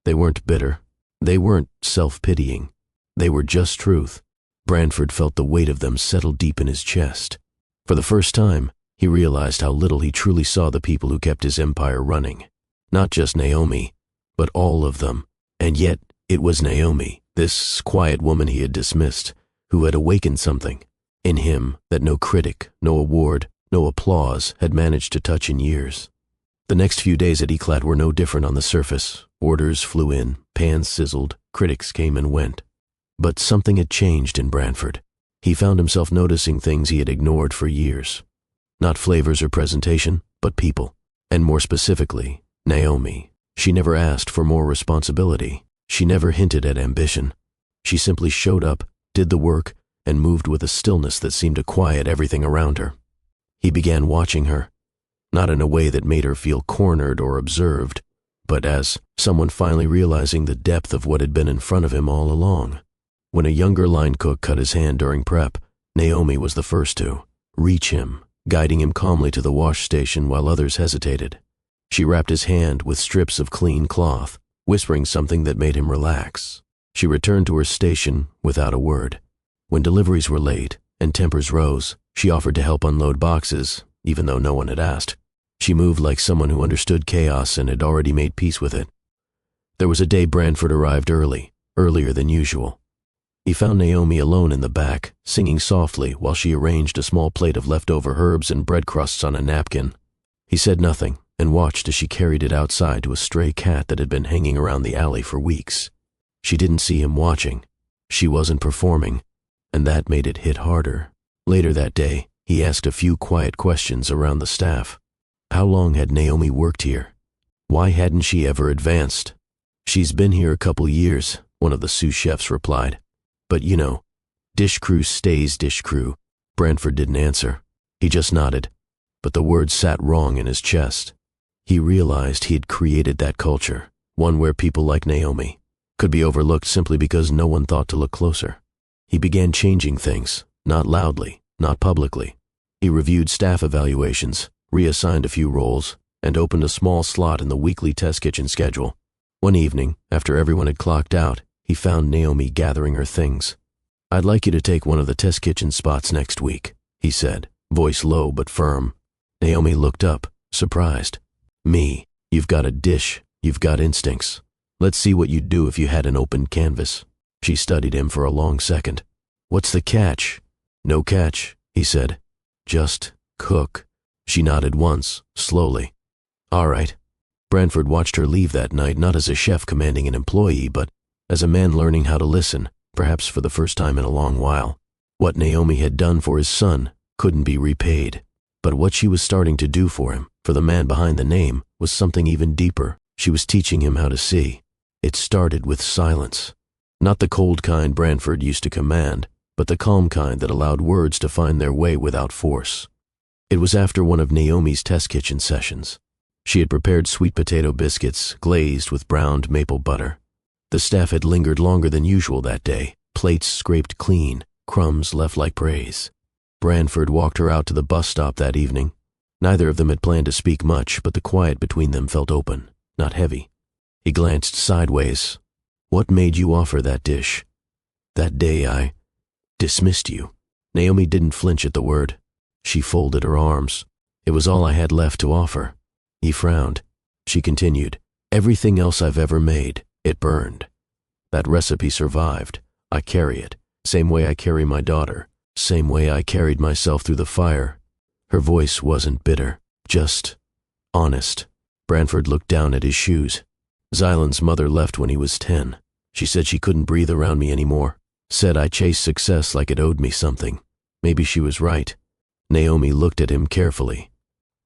They weren't bitter. They weren't self-pitying. They were just truth. Branford felt the weight of them settle deep in his chest. For the first time, he realized how little he truly saw the people who kept his empire running. Not just Naomi, but all of them. And yet, it was Naomi, this quiet woman he had dismissed, who had awakened something in him that no critic, no award, no applause had managed to touch in years. The next few days at Eclat were no different on the surface. Orders flew in, pans sizzled, critics came and went. But something had changed in Branford. He found himself noticing things he had ignored for years. Not flavors or presentation, but people. And more specifically, Naomi. She never asked for more responsibility. She never hinted at ambition. She simply showed up, did the work, and moved with a stillness that seemed to quiet everything around her. He began watching her, not in a way that made her feel cornered or observed, but as someone finally realizing the depth of what had been in front of him all along. When a younger line cook cut his hand during prep, Naomi was the first to reach him, guiding him calmly to the wash station while others hesitated. She wrapped his hand with strips of clean cloth, whispering something that made him relax. She returned to her station without a word. When deliveries were late and tempers rose, she offered to help unload boxes, even though no one had asked. She moved like someone who understood chaos and had already made peace with it. There was a day Branford arrived early, earlier than usual. He found Naomi alone in the back, singing softly while she arranged a small plate of leftover herbs and bread crusts on a napkin. He said nothing, and watched as she carried it outside to a stray cat that had been hanging around the alley for weeks. She didn't see him watching. She wasn't performing, and that made it hit harder. Later that day, he asked a few quiet questions around the staff. How long had Naomi worked here? Why hadn't she ever advanced? She's been here a couple years, one of the sous chefs replied. But you know, dish crew stays dish crew. Branford didn't answer. He just nodded, but the words sat wrong in his chest. He realized he had created that culture, one where people like Naomi could be overlooked simply because no one thought to look closer. He began changing things, not loudly, not publicly. He reviewed staff evaluations, reassigned a few roles, and opened a small slot in the weekly test kitchen schedule. One evening, after everyone had clocked out, he found Naomi gathering her things. "I'd like you to take one of the test kitchen spots next week," he said, voice low but firm. Naomi looked up, surprised. "Me, you've got a dish, you've got instincts. Let's see what you'd do if you had an open canvas." She studied him for a long second. "What's the catch?" "No catch," he said. "Just cook." She nodded once, slowly. "All right." Branford watched her leave that night not as a chef commanding an employee, but as a man learning how to listen, perhaps for the first time in a long while. What Naomi had done for his son couldn't be repaid, but what she was starting to do for him, for the man behind the name, was something even deeper. She was teaching him how to see. It started with silence. Not the cold kind Branford used to command, but the calm kind that allowed words to find their way without force. It was after one of Naomi's test kitchen sessions. She had prepared sweet potato biscuits glazed with browned maple butter. The staff had lingered longer than usual that day, plates scraped clean, crumbs left like praise. Branford walked her out to the bus stop that evening. Neither of them had planned to speak much, but the quiet between them felt open, not heavy. He glanced sideways. "What made you offer that dish?" "That day I dismissed you." Naomi didn't flinch at the word. She folded her arms. "It was all I had left to offer." He frowned. She continued, "Everything else I've ever made, it burned. That recipe survived. I carry it, same way I carry my daughter, same way I carried myself through the fire." Her voice wasn't bitter, just honest. Branford looked down at his shoes. "Zylan's mother left when he was 10. She said she couldn't breathe around me anymore. Said I chased success like it owed me something. Maybe she was right." Naomi looked at him carefully.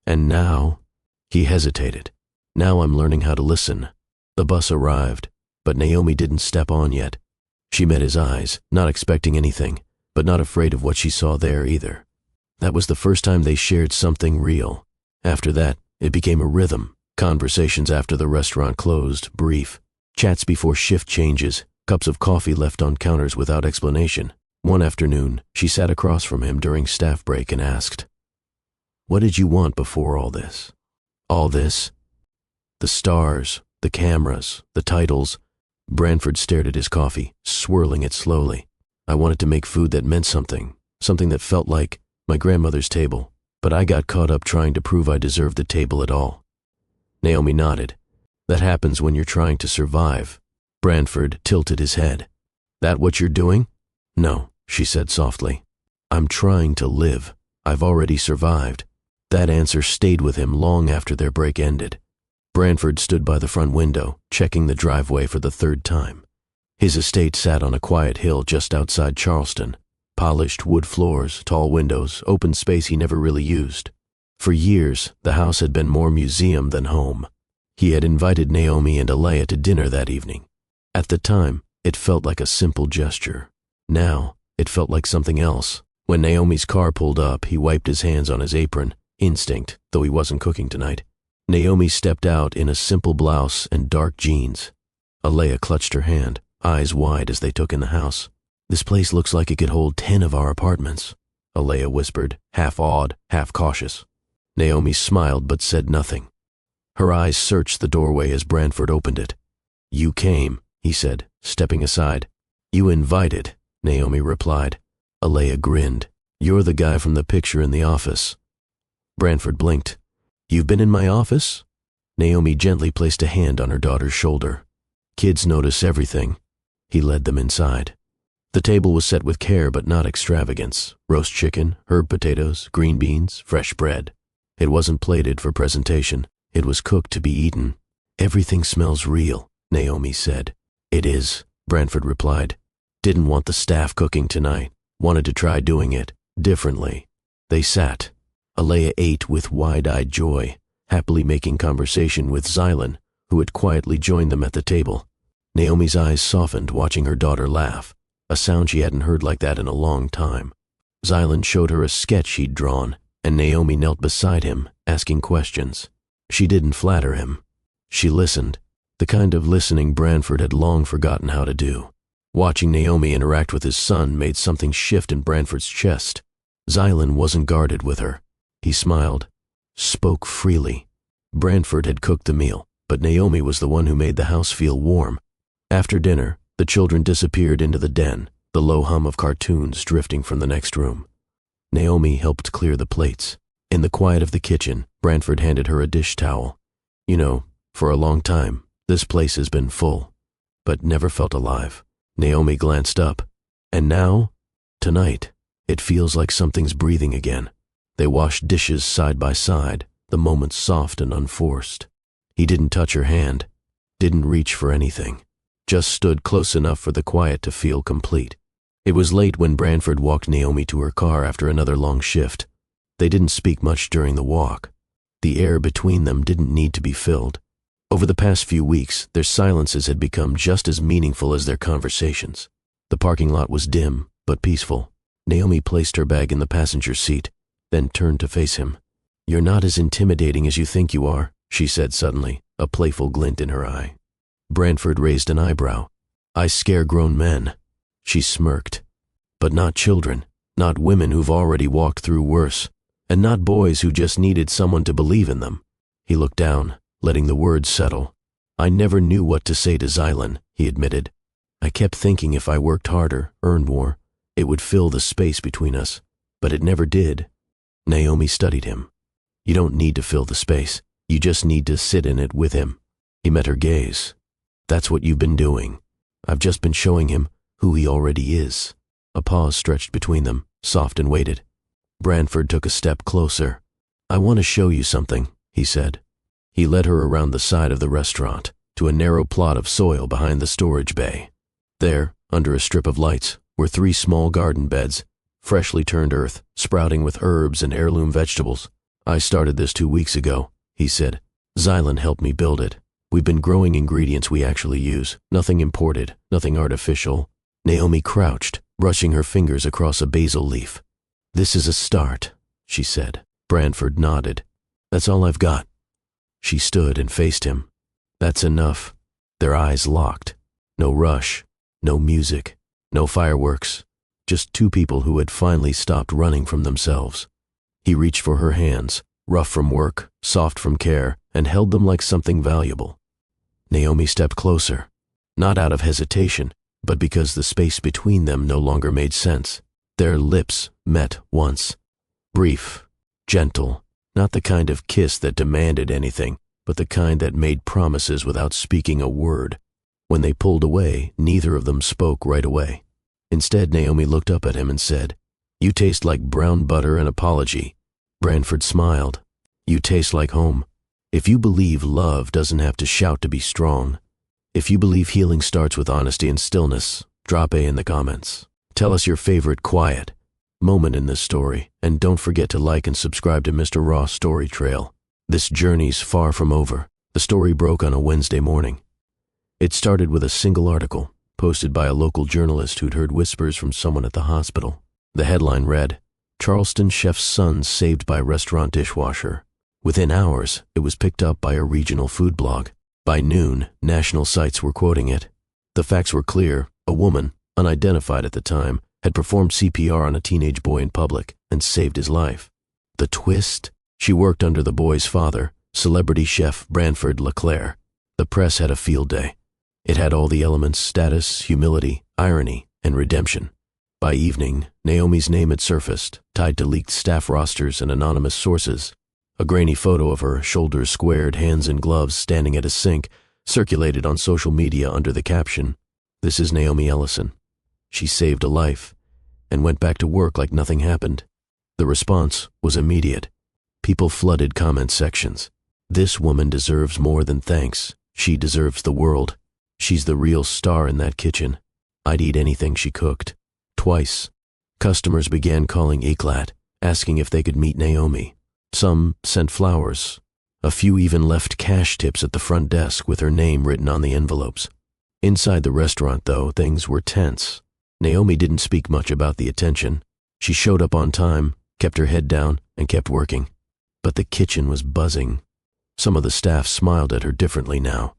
"And now?" He hesitated. "Now I'm learning how to listen." The bus arrived, but Naomi didn't step on yet. She met his eyes, not expecting anything, but not afraid of what she saw there either. That was the first time they shared something real. After that, it became a rhythm. Conversations after the restaurant closed, brief. Chats before shift changes, cups of coffee left on counters without explanation. One afternoon, she sat across from him during staff break and asked, "What did you want before all this?" "All this?" "The stars, the cameras, the titles." Branford stared at his coffee, swirling it slowly. "I wanted to make food that meant something, something that felt like my grandmother's table, but I got caught up trying to prove I deserved the table at all." Naomi nodded. "That happens when you're trying to survive." Branford tilted his head. "That what you're doing?" "No," she said softly. "I'm trying to live. I've already survived." That answer stayed with him long after their break ended. Branford stood by the front window, checking the driveway for the third time. His estate sat on a quiet hill just outside Charleston. Polished wood floors, tall windows, open space he never really used. For years, the house had been more museum than home. He had invited Naomi and Alea to dinner that evening. At the time, it felt like a simple gesture. Now, it felt like something else. When Naomi's car pulled up, he wiped his hands on his apron. Instinct, though he wasn't cooking tonight. Naomi stepped out in a simple blouse and dark jeans. Alea clutched her hand, eyes wide as they took in the house. "This place looks like it could hold 10 of our apartments," Alea whispered, half awed, half cautious. Naomi smiled but said nothing. Her eyes searched the doorway as Branford opened it. "You came," he said, stepping aside. "You invited," Naomi replied. Alea grinned. "You're the guy from the picture in the office." Branford blinked. "You've been in my office?" Naomi gently placed a hand on her daughter's shoulder. "Kids notice everything." He led them inside. The table was set with care but not extravagance. Roast chicken, herb potatoes, green beans, fresh bread. It wasn't plated for presentation. It was cooked to be eaten. Everything smells real, Naomi said. It is, Branford replied. Didn't want the staff cooking tonight. Wanted to try doing it differently. They sat. Alea ate with wide-eyed joy, happily making conversation with Xylan, who had quietly joined them at the table. Naomi's eyes softened watching her daughter laugh, a sound she hadn't heard like that in a long time. Xylan showed her a sketch he'd drawn, and Naomi knelt beside him, asking questions. She didn't flatter him. She listened, the kind of listening Branford had long forgotten how to do. Watching Naomi interact with his son made something shift in Branford's chest. Xylan wasn't guarded with her. He smiled, spoke freely. Branford had cooked the meal, but Naomi was the one who made the house feel warm. After dinner, the children disappeared into the den, the low hum of cartoons drifting from the next room. Naomi helped clear the plates. In the quiet of the kitchen, Branford handed her a dish towel. You know, for a long time, this place has been full, but never felt alive. Naomi glanced up. And now, tonight, it feels like something's breathing again. They washed dishes side by side, the moments soft and unforced. He didn't touch her hand, didn't reach for anything, just stood close enough for the quiet to feel complete. It was late when Branford walked Naomi to her car after another long shift. They didn't speak much during the walk. The air between them didn't need to be filled. Over the past few weeks, their silences had become just as meaningful as their conversations. The parking lot was dim, but peaceful. Naomi placed her bag in the passenger seat, then turned to face him. You're not as intimidating as you think you are, she said suddenly, a playful glint in her eye. Branford raised an eyebrow. I scare grown men. She smirked. But not children, not women who've already walked through worse, and not boys who just needed someone to believe in them. He looked down, letting the words settle. I never knew what to say to Xylan, he admitted. I kept thinking if I worked harder, earned more, it would fill the space between us, but it never did. Naomi studied him. You don't need to fill the space. You just need to sit in it with him. He met her gaze. That's what you've been doing. I've just been showing him who he already is. A pause stretched between them, soft and weighted. Branford took a step closer. I want to show you something, he said. He led her around the side of the restaurant, to a narrow plot of soil behind the storage bay. There, under a strip of lights, were 3 small garden beds, freshly turned earth, sprouting with herbs and heirloom vegetables. I started this 2 weeks ago, he said. Xylan helped me build it. We've been growing ingredients we actually use, nothing imported, nothing artificial. Naomi crouched, brushing her fingers across a basil leaf. This is a start, she said. Branford nodded. That's all I've got. She stood and faced him. That's enough. Their eyes locked. No rush, no music, no fireworks. Just 2 people who had finally stopped running from themselves. He reached for her hands, rough from work, soft from care, and held them like something valuable. Naomi stepped closer, not out of hesitation, but because the space between them no longer made sense. Their lips met once. Brief, gentle, not the kind of kiss that demanded anything, but the kind that made promises without speaking a word. When they pulled away, neither of them spoke right away. Instead, Naomi looked up at him and said, You taste like brown butter and apology. Branford smiled. You taste like home. If you believe love doesn't have to shout to be strong, if you believe healing starts with honesty and stillness, drop A in the comments. Tell us your favorite quiet moment in this story, and don't forget to like and subscribe to Mr. Ross Story Trail. This journey's far from over. The story broke on a Wednesday morning. It started with a single article, posted by a local journalist who'd heard whispers from someone at the hospital. The headline read, Charleston chef's son saved by restaurant dishwasher. Within hours, it was picked up by a regional food blog. By noon, national sites were quoting it. The facts were clear. A woman, unidentified at the time, had performed CPR on a teenage boy in public and saved his life. The twist? She worked under the boy's father, celebrity chef Branford LeClaire. The press had a field day. It had all the elements: status, humility, irony, and redemption. By evening, Naomi's name had surfaced, tied to leaked staff rosters and anonymous sources. A grainy photo of her, shoulders squared, hands in gloves, standing at a sink, circulated on social media under the caption, This is Naomi Ellison. She saved a life, and went back to work like nothing happened. The response was immediate. People flooded comment sections. This woman deserves more than thanks. She deserves the world. She's the real star in that kitchen. I'd eat anything she cooked. Twice. Customers began calling Eklat, asking if they could meet Naomi. Some sent flowers. A few even left cash tips at the front desk with her name written on the envelopes. Inside the restaurant, though, things were tense. Naomi didn't speak much about the attention. She showed up on time, kept her head down, and kept working. But the kitchen was buzzing. Some of the staff smiled at her differently now.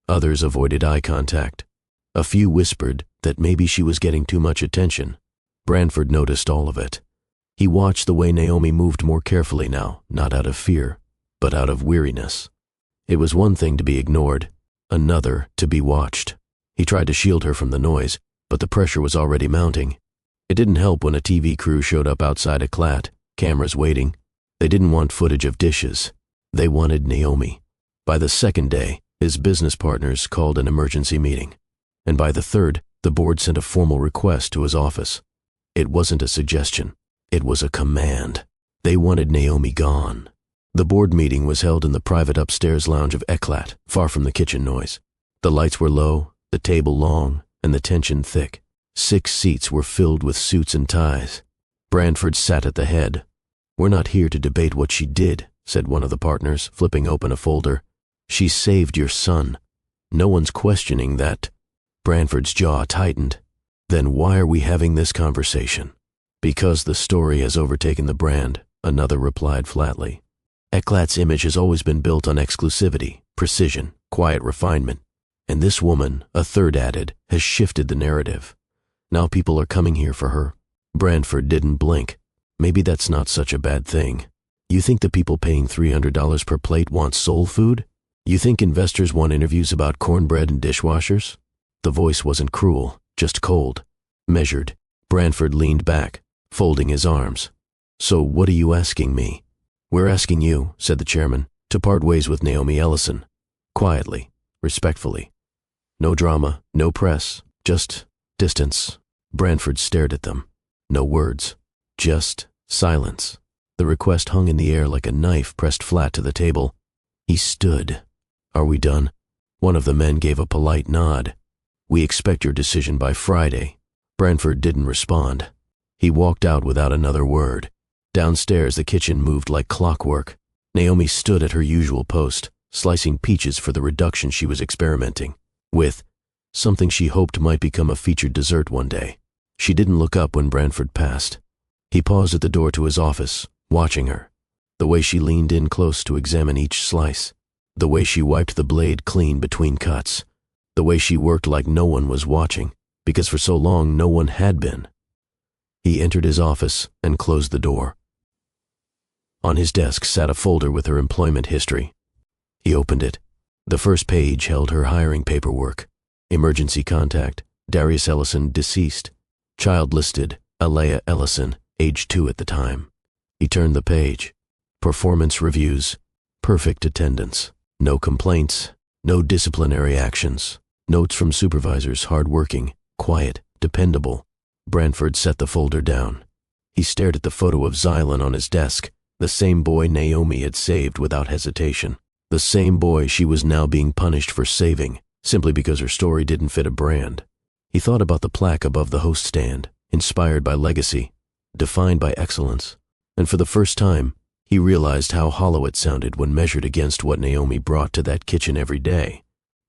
Others avoided eye contact. A few whispered that maybe she was getting too much attention. Branford noticed all of it. He watched the way Naomi moved more carefully now, not out of fear, but out of weariness. It was one thing to be ignored, another to be watched. He tried to shield her from the noise, but the pressure was already mounting. It didn't help when a TV crew showed up outside Eklat, cameras waiting. They didn't want footage of dishes. They wanted Naomi. By the second day, his business partners called an emergency meeting. And by the third, the board sent a formal request to his office. It wasn't a suggestion. It was a command. They wanted Naomi gone. The board meeting was held in the private upstairs lounge of Eklat, far from the kitchen noise. The lights were low, the table long, and the tension thick. 6 seats were filled with suits and ties. Branford sat at the head. "We're not here to debate what she did," said one of the partners, flipping open a folder. "She saved your son. No one's questioning that." Branford's jaw tightened. "Then why are we having this conversation?" "Because the story has overtaken the brand," another replied flatly. "Eklat's image has always been built on exclusivity, precision, quiet refinement. And this woman," a third added, "has shifted the narrative. Now people are coming here for her." Branford didn't blink. "Maybe that's not such a bad thing. You think the people paying $300 per plate want soul food? You think investors want interviews about cornbread and dishwashers?" The voice wasn't cruel, just cold, measured. Branford leaned back, folding his arms. "So what are you asking me?" "We're asking you," said the chairman, "to part ways with Naomi Ellison. Quietly, respectfully. No drama, no press, just distance." Branford stared at them. No words, just silence. The request hung in the air like a knife pressed flat to the table. He stood. "Are we done?" One of the men gave a polite nod. "We expect your decision by Friday." Branford didn't respond. He walked out without another word. Downstairs, the kitchen moved like clockwork. Naomi stood at her usual post, slicing peaches for the reduction she was experimenting with, something she hoped might become a featured dessert one day. She didn't look up when Branford passed. He paused at the door to his office, watching her. The way she leaned in close to examine each slice. The way she wiped the blade clean between cuts. The way she worked like no one was watching, because for so long no one had been. He entered his office and closed the door. On his desk sat a folder with her employment history. He opened it. The first page held her hiring paperwork. Emergency contact, Darius Ellison, deceased. Child listed, Alea Ellison, age 2 at the time. He turned the page. Performance reviews, perfect attendance. No complaints, no disciplinary actions. Notes from supervisors, hardworking, quiet, dependable. Branford set the folder down. He stared at the photo of Xylan on his desk, the same boy Naomi had saved without hesitation. The same boy she was now being punished for saving, simply because her story didn't fit a brand. He thought about the plaque above the host stand, inspired by legacy, defined by excellence. And for the first time, he realized how hollow it sounded when measured against what Naomi brought to that kitchen every day.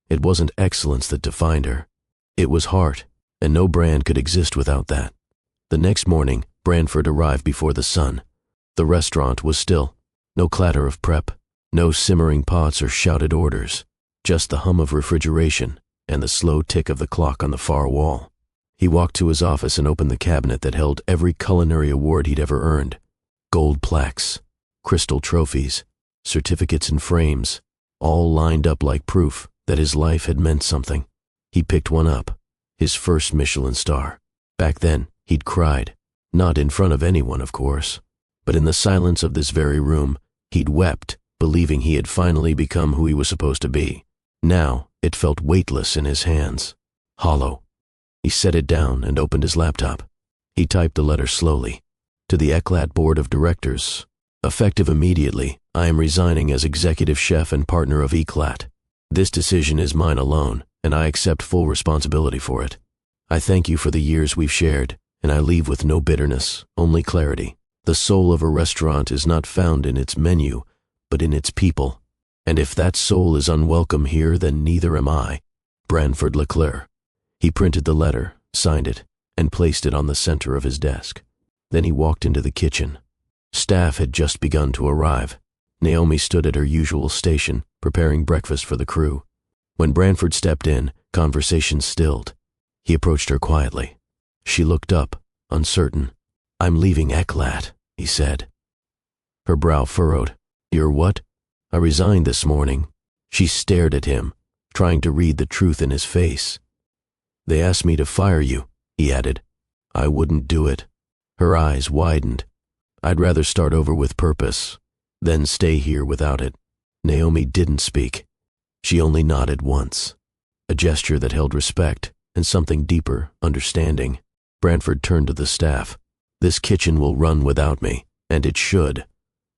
It wasn't excellence that defined her. It was heart, and no brand could exist without that. The next morning, Branford arrived before the sun. The restaurant was still. No clatter of prep, no simmering pots or shouted orders, just the hum of refrigeration and the slow tick of the clock on the far wall. He walked to his office and opened the cabinet that held every culinary award he'd ever earned. Gold plaques, crystal trophies, certificates in frames, all lined up like proof that his life had meant something. He picked one up, his first Michelin star. Back then, he'd cried. Not in front of anyone, of course, but in the silence of this very room, he'd wept, believing he had finally become who he was supposed to be. Now, it felt weightless in his hands, hollow. He set it down and opened his laptop. He typed the letter slowly. To the Eklat Board of Directors, effective immediately, I am resigning as executive chef and partner of Eclat. This decision is mine alone, and I accept full responsibility for it. I thank you for the years we've shared, and I leave with no bitterness, only clarity. The soul of a restaurant is not found in its menu, but in its people. And if that soul is unwelcome here, then neither am I. Branford Leclerc. He printed the letter, signed it, and placed it on the center of his desk. Then he walked into the kitchen. Staff had just begun to arrive. Naomi stood at her usual station, preparing breakfast for the crew. When Branford stepped in, conversation stilled. He approached her quietly. She looked up, uncertain. "I'm leaving Eclat," he said. Her brow furrowed. "You're what?" "I resigned this morning." She stared at him, trying to read the truth in his face. "They asked me to fire you," he added. "I wouldn't do it." Her eyes widened. "I'd rather start over with purpose, then stay here without it." Naomi didn't speak. She only nodded once, a gesture that held respect and something deeper, understanding. Branford turned to the staff. "This kitchen will run without me, and it should.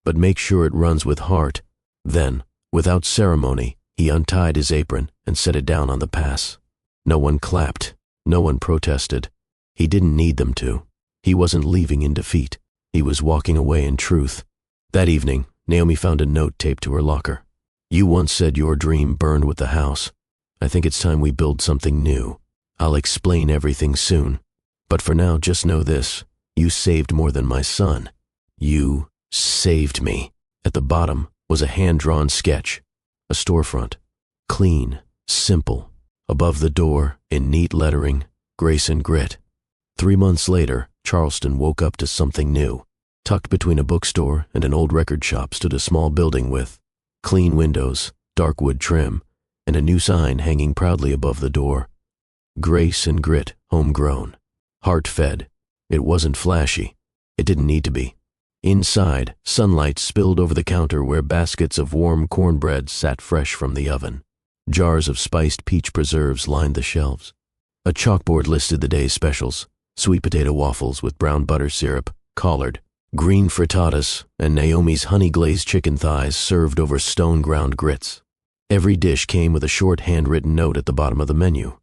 But make sure it runs with heart." Then, without ceremony, he untied his apron and set it down on the pass. No one clapped. No one protested. He didn't need them to. He wasn't leaving in defeat. He was walking away in truth. That evening, Naomi found a note taped to her locker. "You once said your dream burned with the house. I think it's time we build something new. I'll explain everything soon. But for now, just know this. You saved more than my son. You saved me." At the bottom was a hand-drawn sketch, a storefront. Clean, simple. Above the door, in neat lettering, Grace and Grit. 3 months later, Charleston woke up to something new. Tucked between a bookstore and an old record shop stood a small building with clean windows, dark wood trim, and a new sign hanging proudly above the door. Grace and Grit, homegrown. Heart-fed. It wasn't flashy. It didn't need to be. Inside, sunlight spilled over the counter where baskets of warm cornbread sat fresh from the oven. Jars of spiced peach preserves lined the shelves. A chalkboard listed the day's specials: sweet potato waffles with brown butter syrup, collard, green frittatas, and Naomi's honey-glazed chicken thighs served over stone-ground grits. Every dish came with a short handwritten note at the bottom of the menu.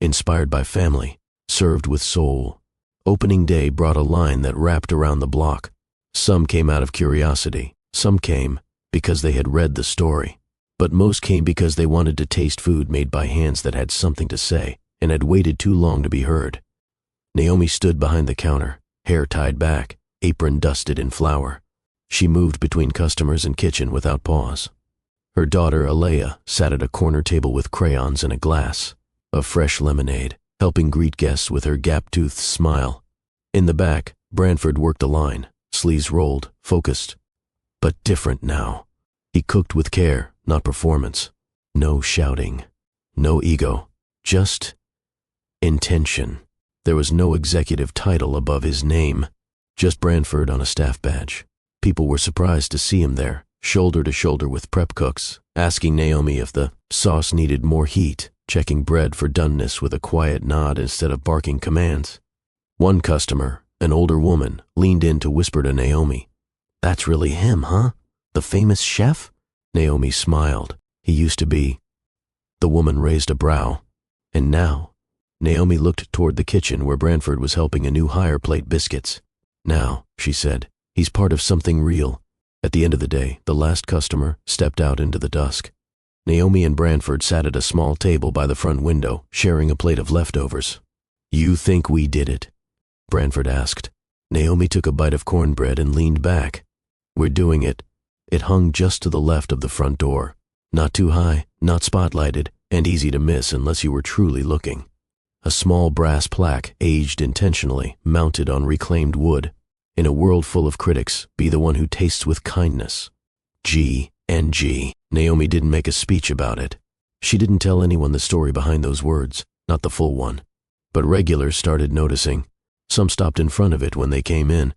Inspired by family, served with soul. Opening day brought a line that wrapped around the block. Some came out of curiosity. Some came because they had read the story. But most came because they wanted to taste food made by hands that had something to say and had waited too long to be heard. Naomi stood behind the counter, hair tied back, apron dusted in flour. She moved between customers and kitchen without pause. Her daughter, Alea, sat at a corner table with crayons and a glass of fresh lemonade, helping greet guests with her gap-toothed smile. In the back, Branford worked a line, sleeves rolled, focused. But different now. He cooked with care, not performance. No shouting. No ego. Just intention. There was no executive title above his name. Just Branford on a staff badge. People were surprised to see him there, shoulder to shoulder with prep cooks, asking Naomi if the sauce needed more heat, checking bread for doneness with a quiet nod instead of barking commands. One customer, an older woman, leaned in to whisper to Naomi, "That's really him, huh? The famous chef?" Naomi smiled. "He used to be." The woman raised a brow. "And now?" Naomi looked toward the kitchen where Branford was helping a new hire plate biscuits. "Now," she said, "he's part of something real." At the end of the day, the last customer stepped out into the dusk. Naomi and Branford sat at a small table by the front window, sharing a plate of leftovers. "You think we did it?" Branford asked. Naomi took a bite of cornbread and leaned back. "We're doing it." It hung just to the left of the front door. Not too high, not spotlighted, and easy to miss unless you were truly looking. A small brass plaque, aged intentionally, mounted on reclaimed wood. In a world full of critics, be the one who tastes with kindness. G&G. Naomi didn't make a speech about it. She didn't tell anyone the story behind those words, not the full one. But regulars started noticing. Some stopped in front of it when they came in.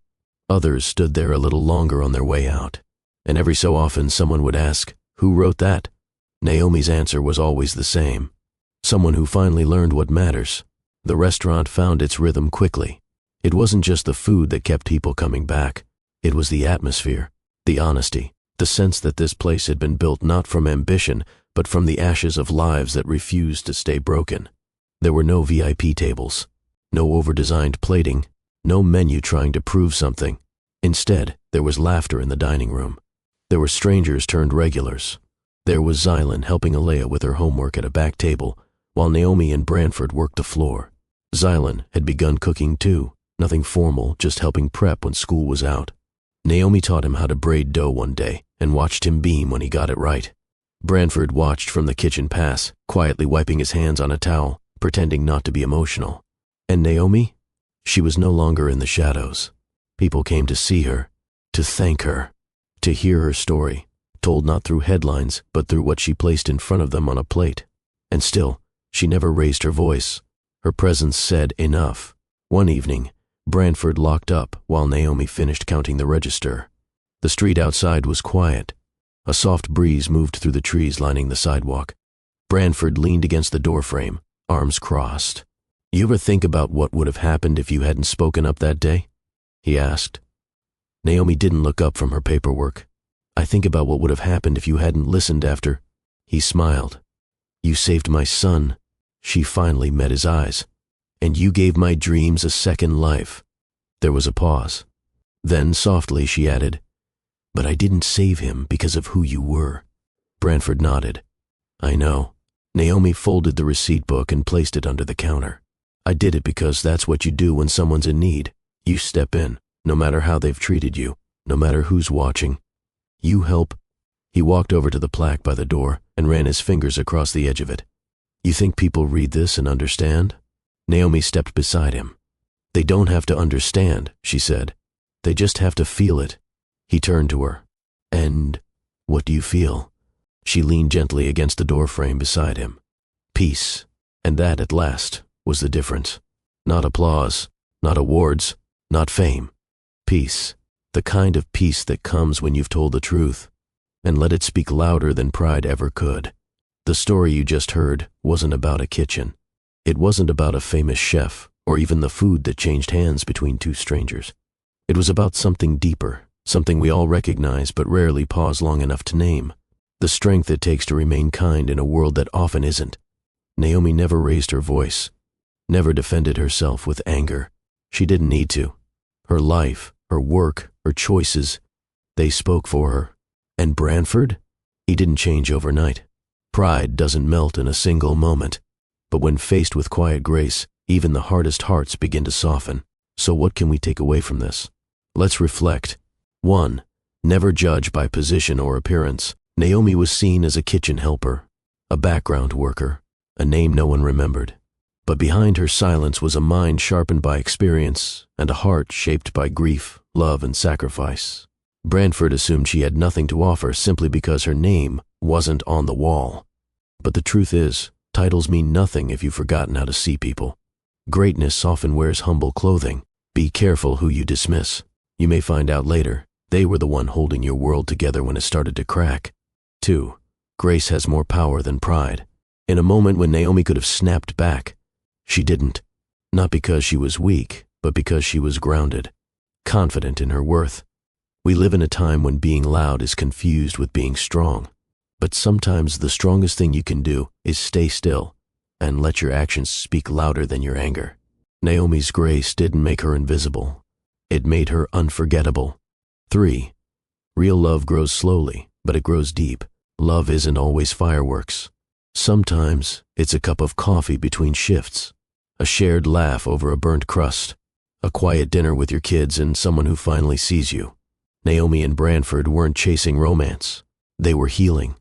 Others stood there a little longer on their way out. And every so often someone would ask, "Who wrote that?" Naomi's answer was always the same. Someone who finally learned what matters. The restaurant found its rhythm quickly. It wasn't just the food that kept people coming back. It was the atmosphere, the honesty, The sense that this place had been built not from ambition, but from the ashes of lives that refused to stay broken. There were no VIP tables, no over-designed plating, no menu trying to prove something. Instead, there was laughter in the dining room. There were strangers turned regulars. There was Xylan helping Alea with her homework at a back table, while Naomi and Branford worked the floor. Xylan had begun cooking too, nothing formal, just helping prep when school was out. Naomi taught him how to braid dough one day and watched him beam when he got it right. Branford watched from the kitchen pass, quietly wiping his hands on a towel, pretending not to be emotional. And Naomi? She was no longer in the shadows. People came to see her, to thank her, to hear her story, told not through headlines, but through what she placed in front of them on a plate. And still, she never raised her voice. Her presence said enough. One evening, Branford locked up while Naomi finished counting the register. The street outside was quiet. A soft breeze moved through the trees lining the sidewalk. Branford leaned against the doorframe, arms crossed. "You ever think about what would have happened if you hadn't spoken up that day?" he asked. Naomi didn't look up from her paperwork. "I think about what would have happened if you hadn't listened after." He smiled. "You saved my son." She finally met his eyes. "And you gave my dreams a second life." There was a pause. Then softly she added, "But I didn't save him because of who you were." Branford nodded. "I know." Naomi folded the receipt book and placed it under the counter. "I did it because that's what you do when someone's in need. You step in, no matter how they've treated you, no matter who's watching. You help." He walked over to the plaque by the door and ran his fingers across the edge of it. "You think people read this and understand?" Naomi stepped beside him. "They don't have to understand," she said. "They just have to feel it." He turned to her. "And what do you feel?" She leaned gently against the doorframe beside him. "Peace." And that, at last, was the difference. Not applause, not awards, not fame. Peace. The kind of peace that comes when you've told the truth, and let it speak louder than pride ever could. The story you just heard wasn't about a kitchen. It wasn't about a famous chef, or even the food that changed hands between two strangers. It was about something deeper, something we all recognize but rarely pause long enough to name. The strength it takes to remain kind in a world that often isn't. Naomi never raised her voice, never defended herself with anger. She didn't need to. Her life, her work, her choices, they spoke for her. And Branford? He didn't change overnight. Pride doesn't melt in a single moment. But when faced with quiet grace, even the hardest hearts begin to soften. So what can we take away from this? Let's reflect. 1. Never judge by position or appearance. Naomi was seen as a kitchen helper, a background worker, a name no one remembered. But behind her silence was a mind sharpened by experience and a heart shaped by grief, love, and sacrifice. Branford assumed she had nothing to offer simply because her name wasn't on the wall. But the truth is, titles mean nothing if you've forgotten how to see people. Greatness often wears humble clothing. Be careful who you dismiss. You may find out later, they were the one holding your world together when it started to crack. 2. Grace has more power than pride. In a moment when Naomi could have snapped back, she didn't. Not because she was weak, but because she was grounded, confident in her worth. We live in a time when being loud is confused with being strong. But sometimes the strongest thing you can do is stay still and let your actions speak louder than your anger. Naomi's grace didn't make her invisible. It made her unforgettable. 3. Real love grows slowly, but it grows deep. Love isn't always fireworks. Sometimes it's a cup of coffee between shifts, a shared laugh over a burnt crust, a quiet dinner with your kids and someone who finally sees you. Naomi and Branford weren't chasing romance. They were healing.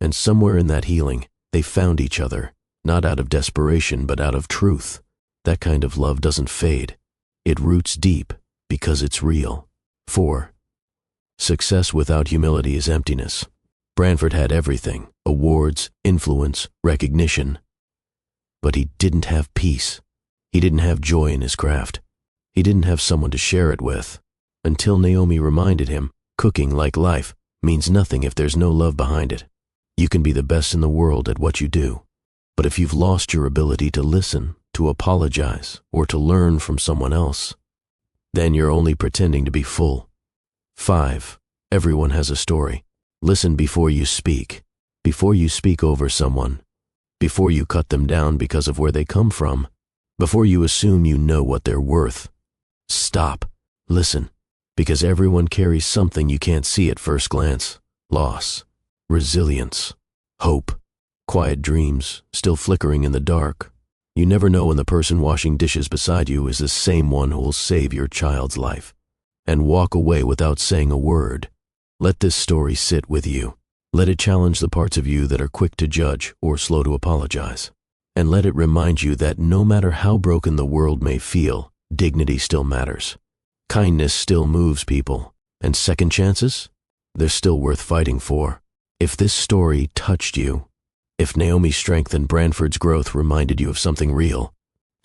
And somewhere in that healing, they found each other, not out of desperation, but out of truth. That kind of love doesn't fade. It roots deep because it's real. 4. Success without humility is emptiness. Branford had everything: awards, influence, recognition. But he didn't have peace. He didn't have joy in his craft. He didn't have someone to share it with. Until Naomi reminded him, cooking, like life, means nothing if there's no love behind it. You can be the best in the world at what you do, but if you've lost your ability to listen, to apologize, or to learn from someone else, then you're only pretending to be full. 5. Everyone has a story. Listen before you speak. Before you speak over someone. Before you cut them down because of where they come from. Before you assume you know what they're worth. Stop. Listen. Because everyone carries something you can't see at first glance. Loss. Resilience. Hope. Quiet dreams, still flickering in the dark. You never know when the person washing dishes beside you is the same one who will save your child's life. And walk away without saying a word. Let this story sit with you. Let it challenge the parts of you that are quick to judge or slow to apologize. And let it remind you that no matter how broken the world may feel, dignity still matters. Kindness still moves people. And second chances? They're still worth fighting for. If this story touched you, if Naomi's strength and Branford's growth reminded you of something real,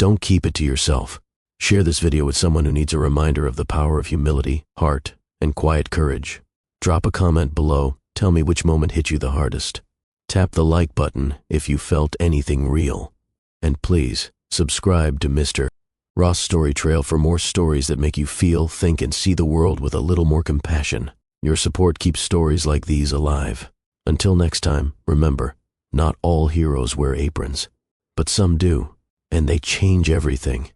don't keep it to yourself. Share this video with someone who needs a reminder of the power of humility, heart, and quiet courage. Drop a comment below. Tell me which moment hit you the hardest. Tap the like button if you felt anything real. And please, subscribe to Mr. Ross Story Trail for more stories that make you feel, think, and see the world with a little more compassion. Your support keeps stories like these alive. Until next time, remember, not all heroes wear aprons, but some do, and they change everything.